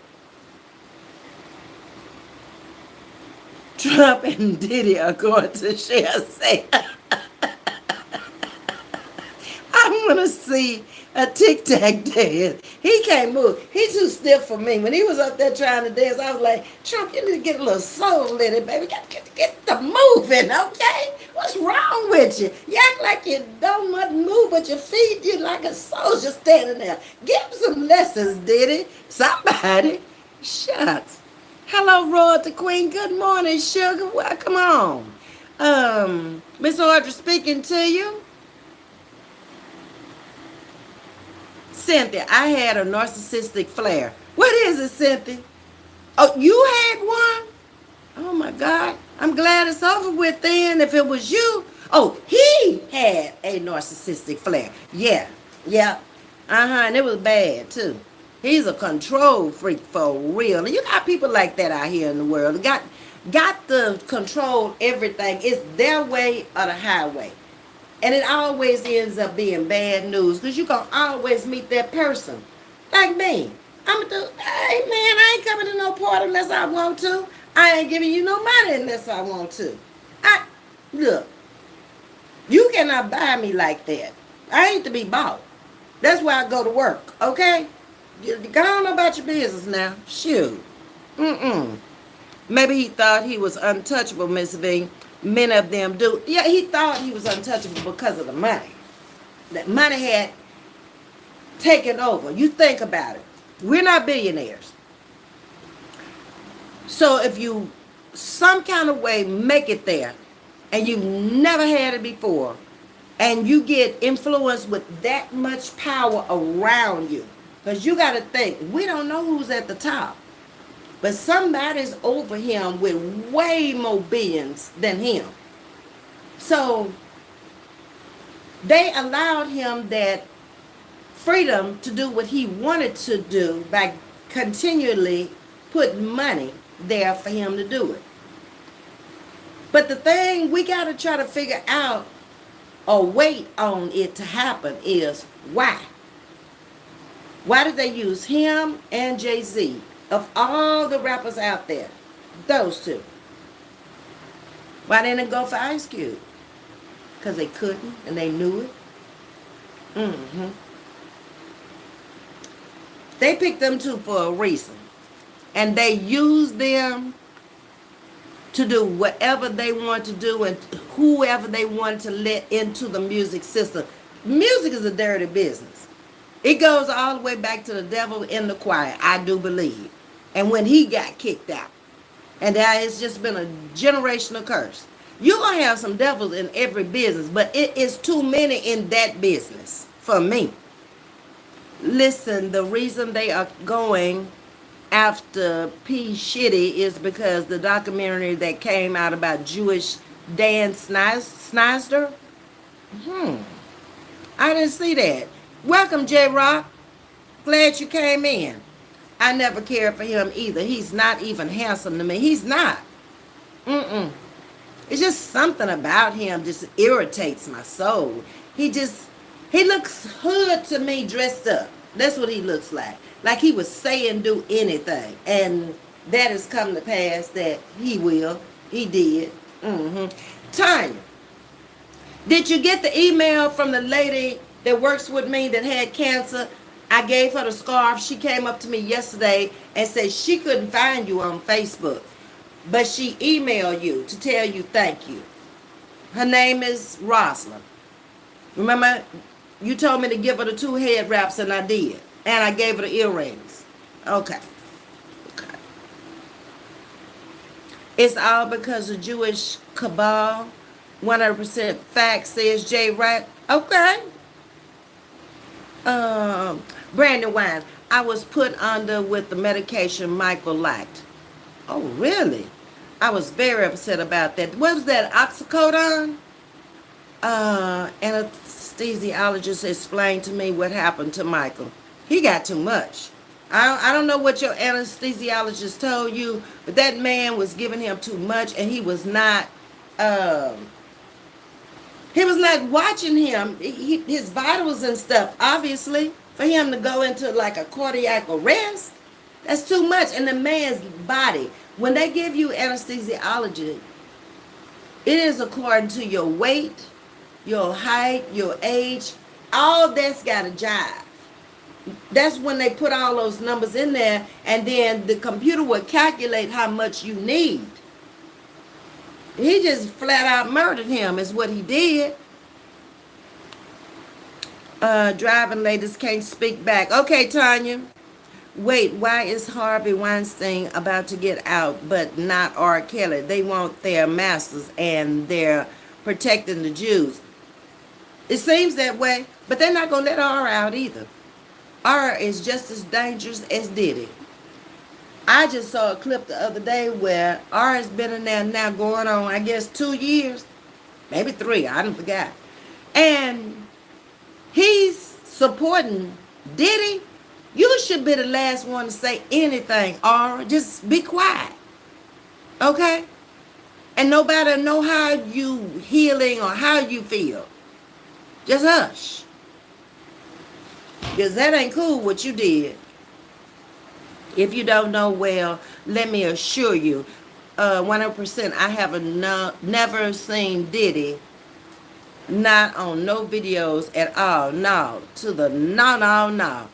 Trump and Diddy are going to share say. I want to see a tic-tac dance. He can't move. He's too stiff for me. When he was up there trying to dance, I was like, Trump, you need to get a little soul in it, baby. Get the moving, okay? What's wrong with you? You act like you don't want to move, but your feet, you're like a soldier standing there. Give him some lessons, Diddy. Somebody. Shucks. Hello, Royalty Queen. Good morning, sugar. Welcome on. Miss Audrey speaking to you. Cynthia, I had a narcissistic flare. What is it, Cynthia? Oh, you had one? Oh, my God. I'm glad it's over with then. If it was you. Oh, he had a narcissistic flare. Yeah. And it was bad, too. He's a control freak for real. And you got people like that out here in the world. Got to control everything. It's their way or the highway. And it always ends up being bad news because you're going to always meet that person. Like me. I'm going to, hey, man, I ain't coming to no party unless I want to. I ain't giving you no money unless I want to. Look, You cannot buy me like that. I ain't to be bought. That's why I go to work, okay? Go on about your business now. Shoot. Mm-mm. Maybe he thought he was untouchable, Miss V. Many of them do. Yeah, he thought he was untouchable because of the money. That money had taken over. You think about it. We're not billionaires. So if you some kind of way make it there and you've never had it before and you get influenced with that much power around you, because you got to think, we don't know who's at the top, but somebody's over him with way more billions than him. So they allowed him that freedom to do what he wanted to do by continually putting money there for him to do it. But the thing we got to try to figure out or wait on it to happen is why. Why did they use him and Jay-Z? Of all the rappers out there, those two. Why didn't it go for Ice Cube? Because they couldn't and they knew it. Mm-hmm. They picked them two for a reason. And they used them to do whatever they want to do and whoever they wanted to let into the music system. Music is a dirty business. It goes all the way back to the devil in the choir, I do believe. And when he got kicked out. And that has just been a generational curse. You're going to have some devils in every business, but it is too many in that business for me. Listen, the reason they are going after P. Shitty is because the documentary that came out about Jewish Dan Snyder. I didn't see that. Welcome, J-Rock. Glad you came in. I never cared for him either. He's not even handsome to me. He's not. It's just something about him just irritates my soul. He looks hood to me dressed up. That's what he looks like. Like he would say and do anything. And that has come to pass that he will. He did. Tanya, did you get the email from the lady that works with me that had cancer? I gave her the scarf. She came up to me yesterday and said she couldn't find you on Facebook, but she emailed you to tell you thank you. Her name is Rosalind. Remember, you told me to give her the 2 head wraps, and I did. And I gave her the earrings. Okay. It's all because of Jewish cabal. 100% fact, says Jay Wright. Okay. Brandon Wines. I was put under with the medication Michael liked. Oh, really? I was very upset about that. What was that, oxycodone? Anesthesiologist explained to me what happened to Michael. He got too much. I don't know what your anesthesiologist told you, but that man was giving him too much, and he was not watching him. His vitals and stuff, obviously, for him to go into like a cardiac arrest, that's too much. And the man's body, when they give you anesthesiology, it is according to your weight, your height, your age, all that's got to jive. That's when they put all those numbers in there, and then the computer will calculate how much you need. He just flat out murdered him is what he did. Driving ladies can't speak back. Okay, Tanya. Wait, why is Harvey Weinstein about to get out but not R. Kelly? They want their masters and they're protecting the Jews. It seems that way, but they're not going to let R out either. R is just as dangerous as Diddy. I just saw a clip the other day where R has been in there now going on, I guess, 2 years, maybe 3, I don't forget. And he's supporting Diddy. You should be the last one to say anything, R. Just be quiet, okay? And nobody know how you healing or how you feel. Just hush. Because that ain't cool what you did. If you don't know, well, let me assure you, 100%, I have never seen Diddy Not on no videos at all. No. To the no, no, no.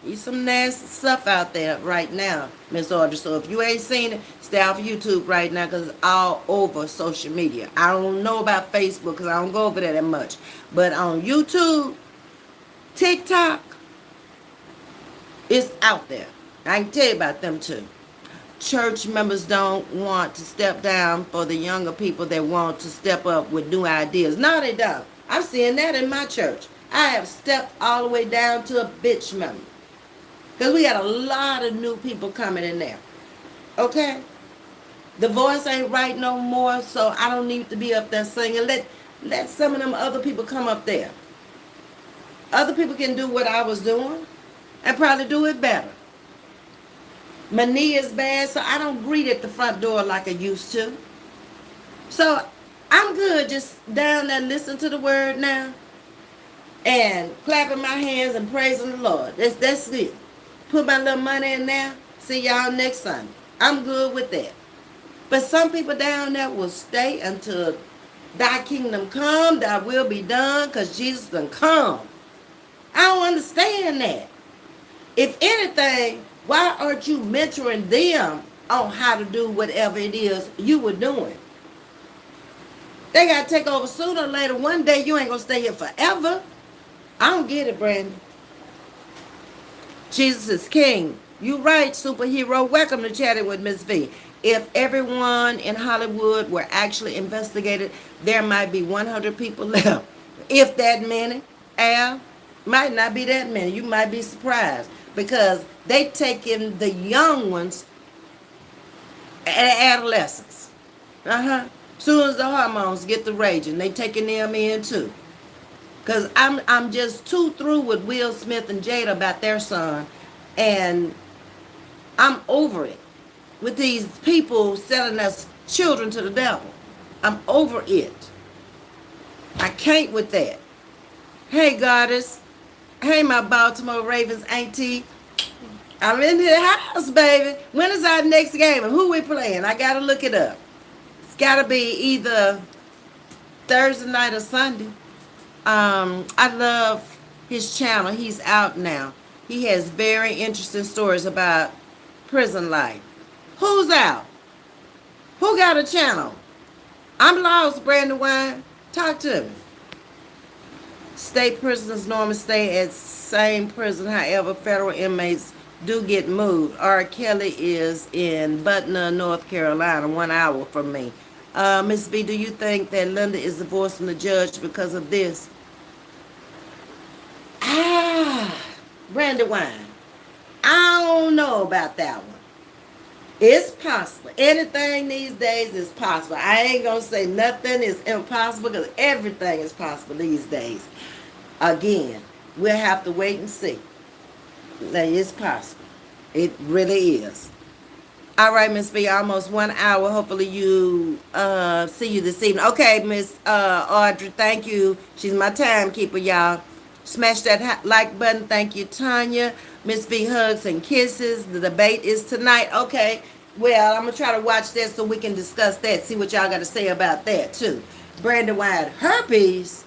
There's some nasty stuff out there right now, Miss Audrey. So if you ain't seen it, stay off YouTube right now because it's all over social media. I don't know about Facebook because I don't go over there that much. But on YouTube, TikTok, it's out there. I can tell you about them too. Church members don't want to step down for the younger people that want to step up with new ideas. No, they don't. I'm seeing that in my church. I have stepped all the way down to a bitch member. Because we got a lot of new people coming in there. Okay? The voice ain't right no more, so I don't need to be up there singing. Let some of them other people come up there. Other people can do what I was doing and probably do it better. My knee is bad, so I don't greet at the front door like I used to. So I'm good just down there listening to the word now and clapping my hands and praising the Lord. That's it. Put my little money in there. See y'all next Sunday. I'm good with that. But some people down there will stay until thy kingdom come, thy will be done, because Jesus done come. I don't understand that. If anything, why aren't you mentoring them on how to do whatever it is you were doing? They got to take over sooner or later. One day you ain't going to stay here forever. I don't get it, Brandon. Jesus is king. You right, superhero. Welcome to Chatting with Ms.V. If everyone in Hollywood were actually investigated, there might be 100 people left. If that many. Al, might not be that many. You might be surprised. Because they taking the young ones at adolescence. Soon as the hormones get the raging, they taking them in too. Because I'm just too through with Will Smith and Jada about their son. And I'm over it. With these people selling us children to the devil. I'm over it. I can't with that. Hey, Goddess. Hey, my Baltimore Ravens auntie. I'm in the house, baby. When is our next game and who we playing? I got to look it up. It's got to be either Thursday night or Sunday. I love his channel. He's out now. He has very interesting stories about prison life. Who's out? Who got a channel? I'm lost, Brandon Wine. Talk to me. State prisoners normally stay at same prison. However, federal inmates do get moved. R. Kelly is in Butner, North Carolina, 1 hour from me. Ms.V, do you think that Linda is divorcing the judge because of this? Brandon Wine. I don't know about that one. It's possible. Anything these days is possible. I ain't going to say nothing is impossible because everything is possible these days. Again, we'll have to wait and see. Now, it's possible. It really is. All right, Miss V, almost 1 hour. Hopefully you see you this evening. Okay, Miss Audrey, thank you. She's my timekeeper, y'all. Smash that like button. Thank you, Tanya. Miss V, hugs and kisses. The debate is tonight. Okay. Well, I'm going to try to watch that so we can discuss that. See what y'all got to say about that, too. Brandon White, herpes.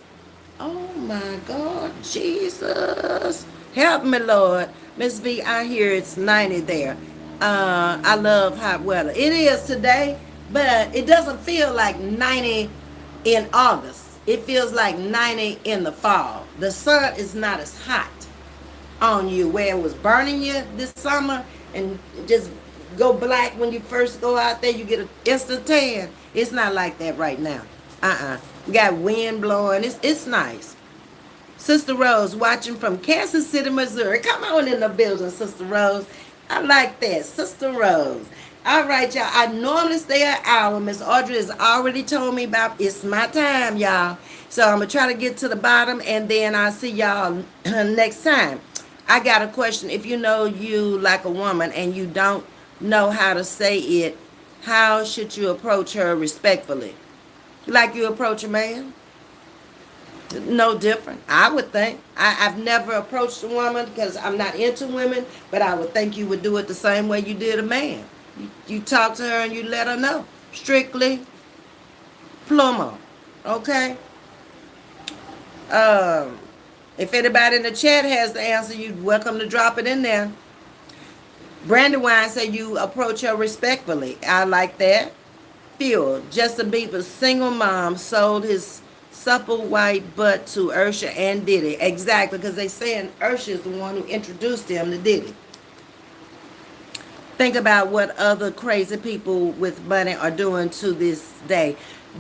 Oh, my God. Jesus. Help me, Lord. Miss V, I hear it's 90 there. I love hot weather. It is today, but it doesn't feel like 90 in August. It feels like 90 in the fall. The sun is not as hot on you where it was burning you this summer and just go black when you first go out there. You get an instant tan. It's not like that right now. We got wind blowing. It's nice. Sister Rose watching from Kansas City, Missouri. Come on in the building, Sister Rose. I like that. Sister Rose. All right, y'all. I normally stay an hour. Miss Audrey has already told me about it's my time, y'all. So I'm going to try to get to the bottom, and then I'll see y'all next time. I got a question. If you know you like a woman and you don't know how to say it, how should you approach her respectfully? Like you approach a man? No different, I would think. I've never approached a woman because I'm not into women, but I would think you would do it the same way you did a man. You talk to her and you let her know. Strictly Plumo. Okay? Um, if anybody in the chat has the answer, you're welcome to drop it in there. Brandywine said you approach her respectfully. I like that. Fuel. Justin Bieber's single mom sold his supple white butt to Ursha and Diddy. Exactly, because they saying Ursha is the one who introduced him to Diddy. Think about what other crazy people with money are doing to this day.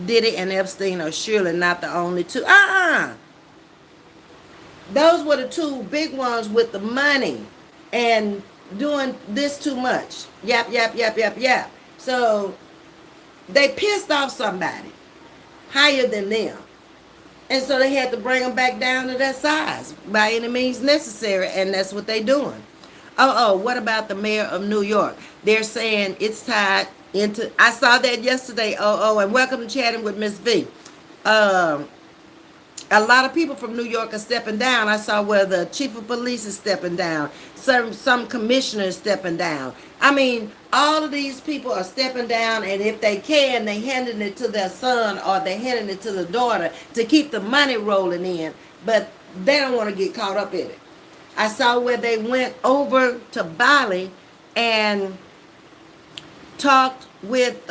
Diddy and Epstein are surely not the only two. Those were the two big ones with the money and doing this too much. Yap, yap, yap, yap, yap. So they pissed off somebody higher than them. And so they had to bring them back down to that size by any means necessary. And that's what they're doing. What about the mayor of New York? They're saying it's tied into, I saw that yesterday. And welcome to Chatting with Ms.V. Um, a lot of people from New York are stepping down. I saw where the chief of police is stepping down. Some commissioners stepping down. I mean, all of these people are stepping down, and if they can, they handing it to their son or they handing it to the daughter to keep the money rolling in. But they don't want to get caught up in it. I saw where they went over to Bali and talked with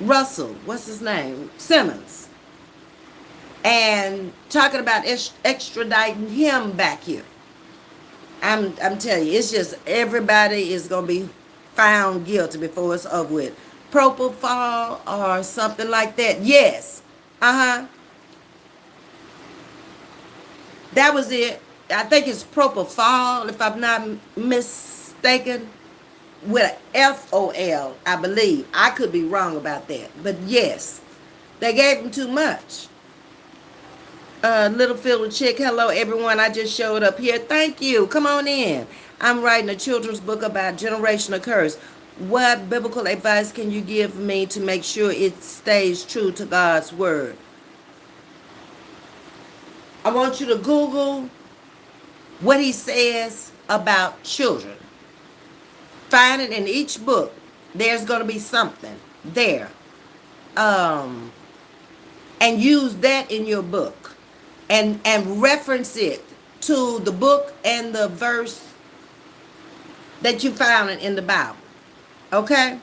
Russell, what's his name? Simmons. And talking about extraditing him back here. I'm telling you, it's just everybody is going to be found guilty before it's over with. Propofol or something like that. Yes. That was it. I think it's propofol, if I'm not mistaken, with FOL, I believe. I could be wrong about that. But yes, they gave him too much. Little Fiddle Chick, hello everyone. I just showed up here. Thank you. Come on in. I'm writing a children's book about generational curse. What biblical advice can you give me to make sure it stays true to God's word? I want you to Google what he says about children. Find it in each book. There's going to be something there. And use that in your book. And reference it to the book and the verse that you found in the Bible. Okay?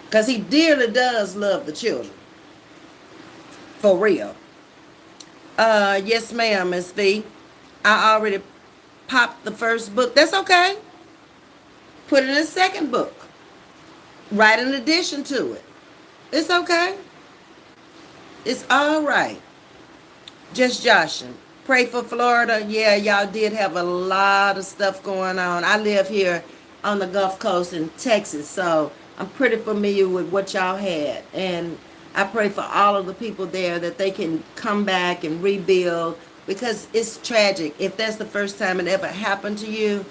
Because he dearly does love the children. For real. Yes, ma'am, Ms.V. I already popped the first book. That's okay. Put it in the second book. Write an addition to it. It's okay. It's all right. Just joshing. Pray for Florida. Yeah, y'all did have a lot of stuff going on. I live here on the Gulf Coast in Texas, so I'm pretty familiar with what y'all had. And I pray for all of the people there that they can come back and rebuild, because it's tragic. If that's the first time it ever happened to you,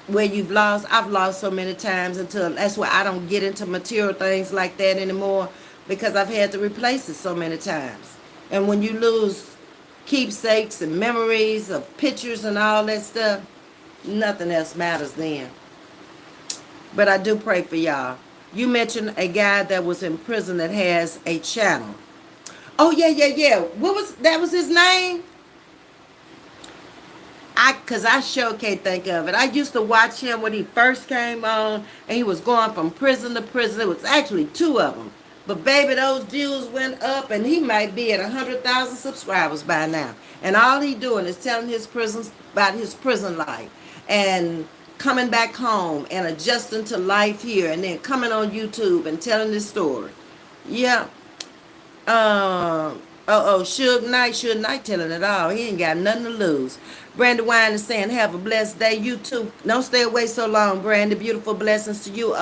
where you've lost, I've lost so many times until that's why I don't get into material things like that anymore, because I've had to replace it so many times. And when you lose keepsakes and memories of pictures and all that stuff, nothing else matters then. But I do pray for y'all. You mentioned a guy that was in prison that has a channel. Oh, yeah. That was his name? Because I sure can't think of it. I used to watch him when he first came on, and he was going from prison to prison. It was actually two of them. But baby, those views went up, and he might be at 100,000 subscribers by now. And all he doing is telling his prisons about his prison life and coming back home and adjusting to life here, and then coming on YouTube and telling his story. Yeah. Suge Knight telling it all. He ain't got nothing to lose. Brandy Wine is saying, have a blessed day. You too. Don't stay away so long, Brandy. Beautiful blessings to you.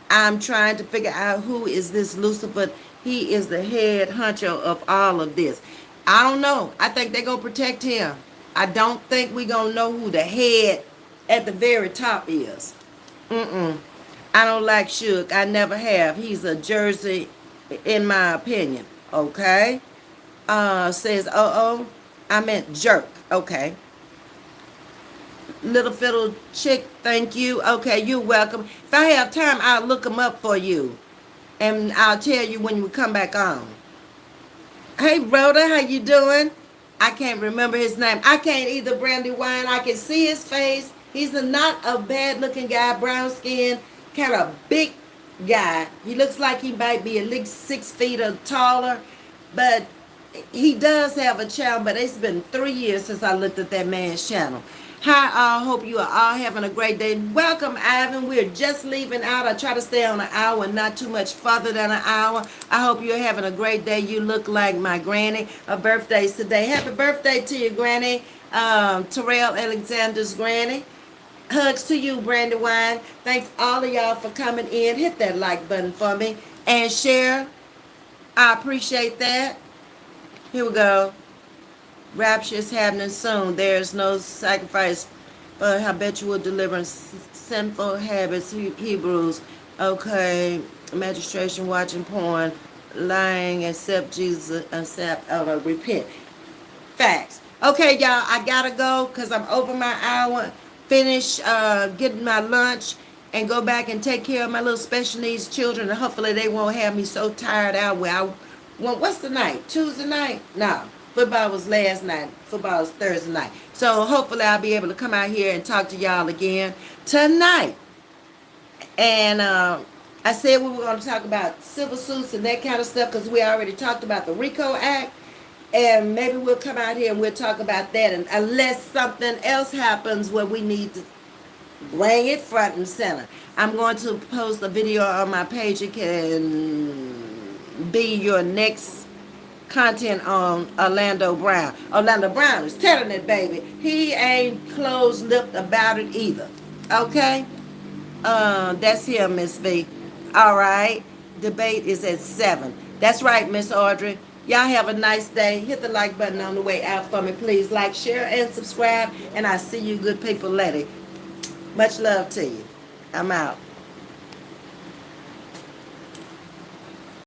I'm trying to figure out who is this Lucifer. He is the head honcho of all of this. I don't know. I think they're going to protect him. I don't think we're going to know who the head at the very top is. I don't like Suge. I never have. He's a Jersey, in my opinion. Okay? Says, I meant jerk. Okay. Little Fiddle Chick, thank you. Okay, you're welcome. If I have time, I'll look them up for you. And I'll tell you when we come back on. Hey, Rhoda, how you doing? I can't remember his name. I can't either, Brandywine. I can see his face. He's not a bad-looking guy, brown skin, kind of big guy. He looks like he might be at least 6 feet or taller, but he does have a channel. But it's been 3 years since I looked at that man's channel. Hi, all. Hope you are all having a great day. Welcome, Ivan. We're just leaving out. I try to stay on an hour and not too much further than an hour. I hope you're having a great day. You look like my granny. Her birthday's today. Happy birthday to you, Granny. Terrell Alexander's granny. Hugs to you, Brandywine. Thanks all of y'all for coming in. Hit that like button for me and share. I appreciate that. Here we go. Rapture is happening soon. There's no sacrifice for habitual deliverance, sinful habits, Hebrews. Okay, magistration, watching porn, lying, accept Jesus, accept, repent. Facts. Okay, y'all, I gotta go because I'm over my hour. Finish getting my lunch and go back and take care of my little special needs children. And hopefully they won't have me so tired out where I well, what's the night? Tuesday night? No. Football was last night. Football was Thursday night. So hopefully I'll be able to come out here and talk to y'all again tonight. And I said we were going to talk about civil suits and that kind of stuff because we already talked about the RICO Act. And maybe we'll come out here and we'll talk about that. And unless something else happens where we need to bring it front and center. I'm going to post a video on my page. It can be your next content on Orlando Brown. Orlando Brown is telling it, baby. He ain't closed-lipped about it either. Okay? That's him, Ms.V. All right. Debate is at 7. That's right, Miss Audrey. Y'all have a nice day. Hit the like button on the way out for me, please. Like, share, and subscribe. And I see you good people later. Much love to you. I'm out.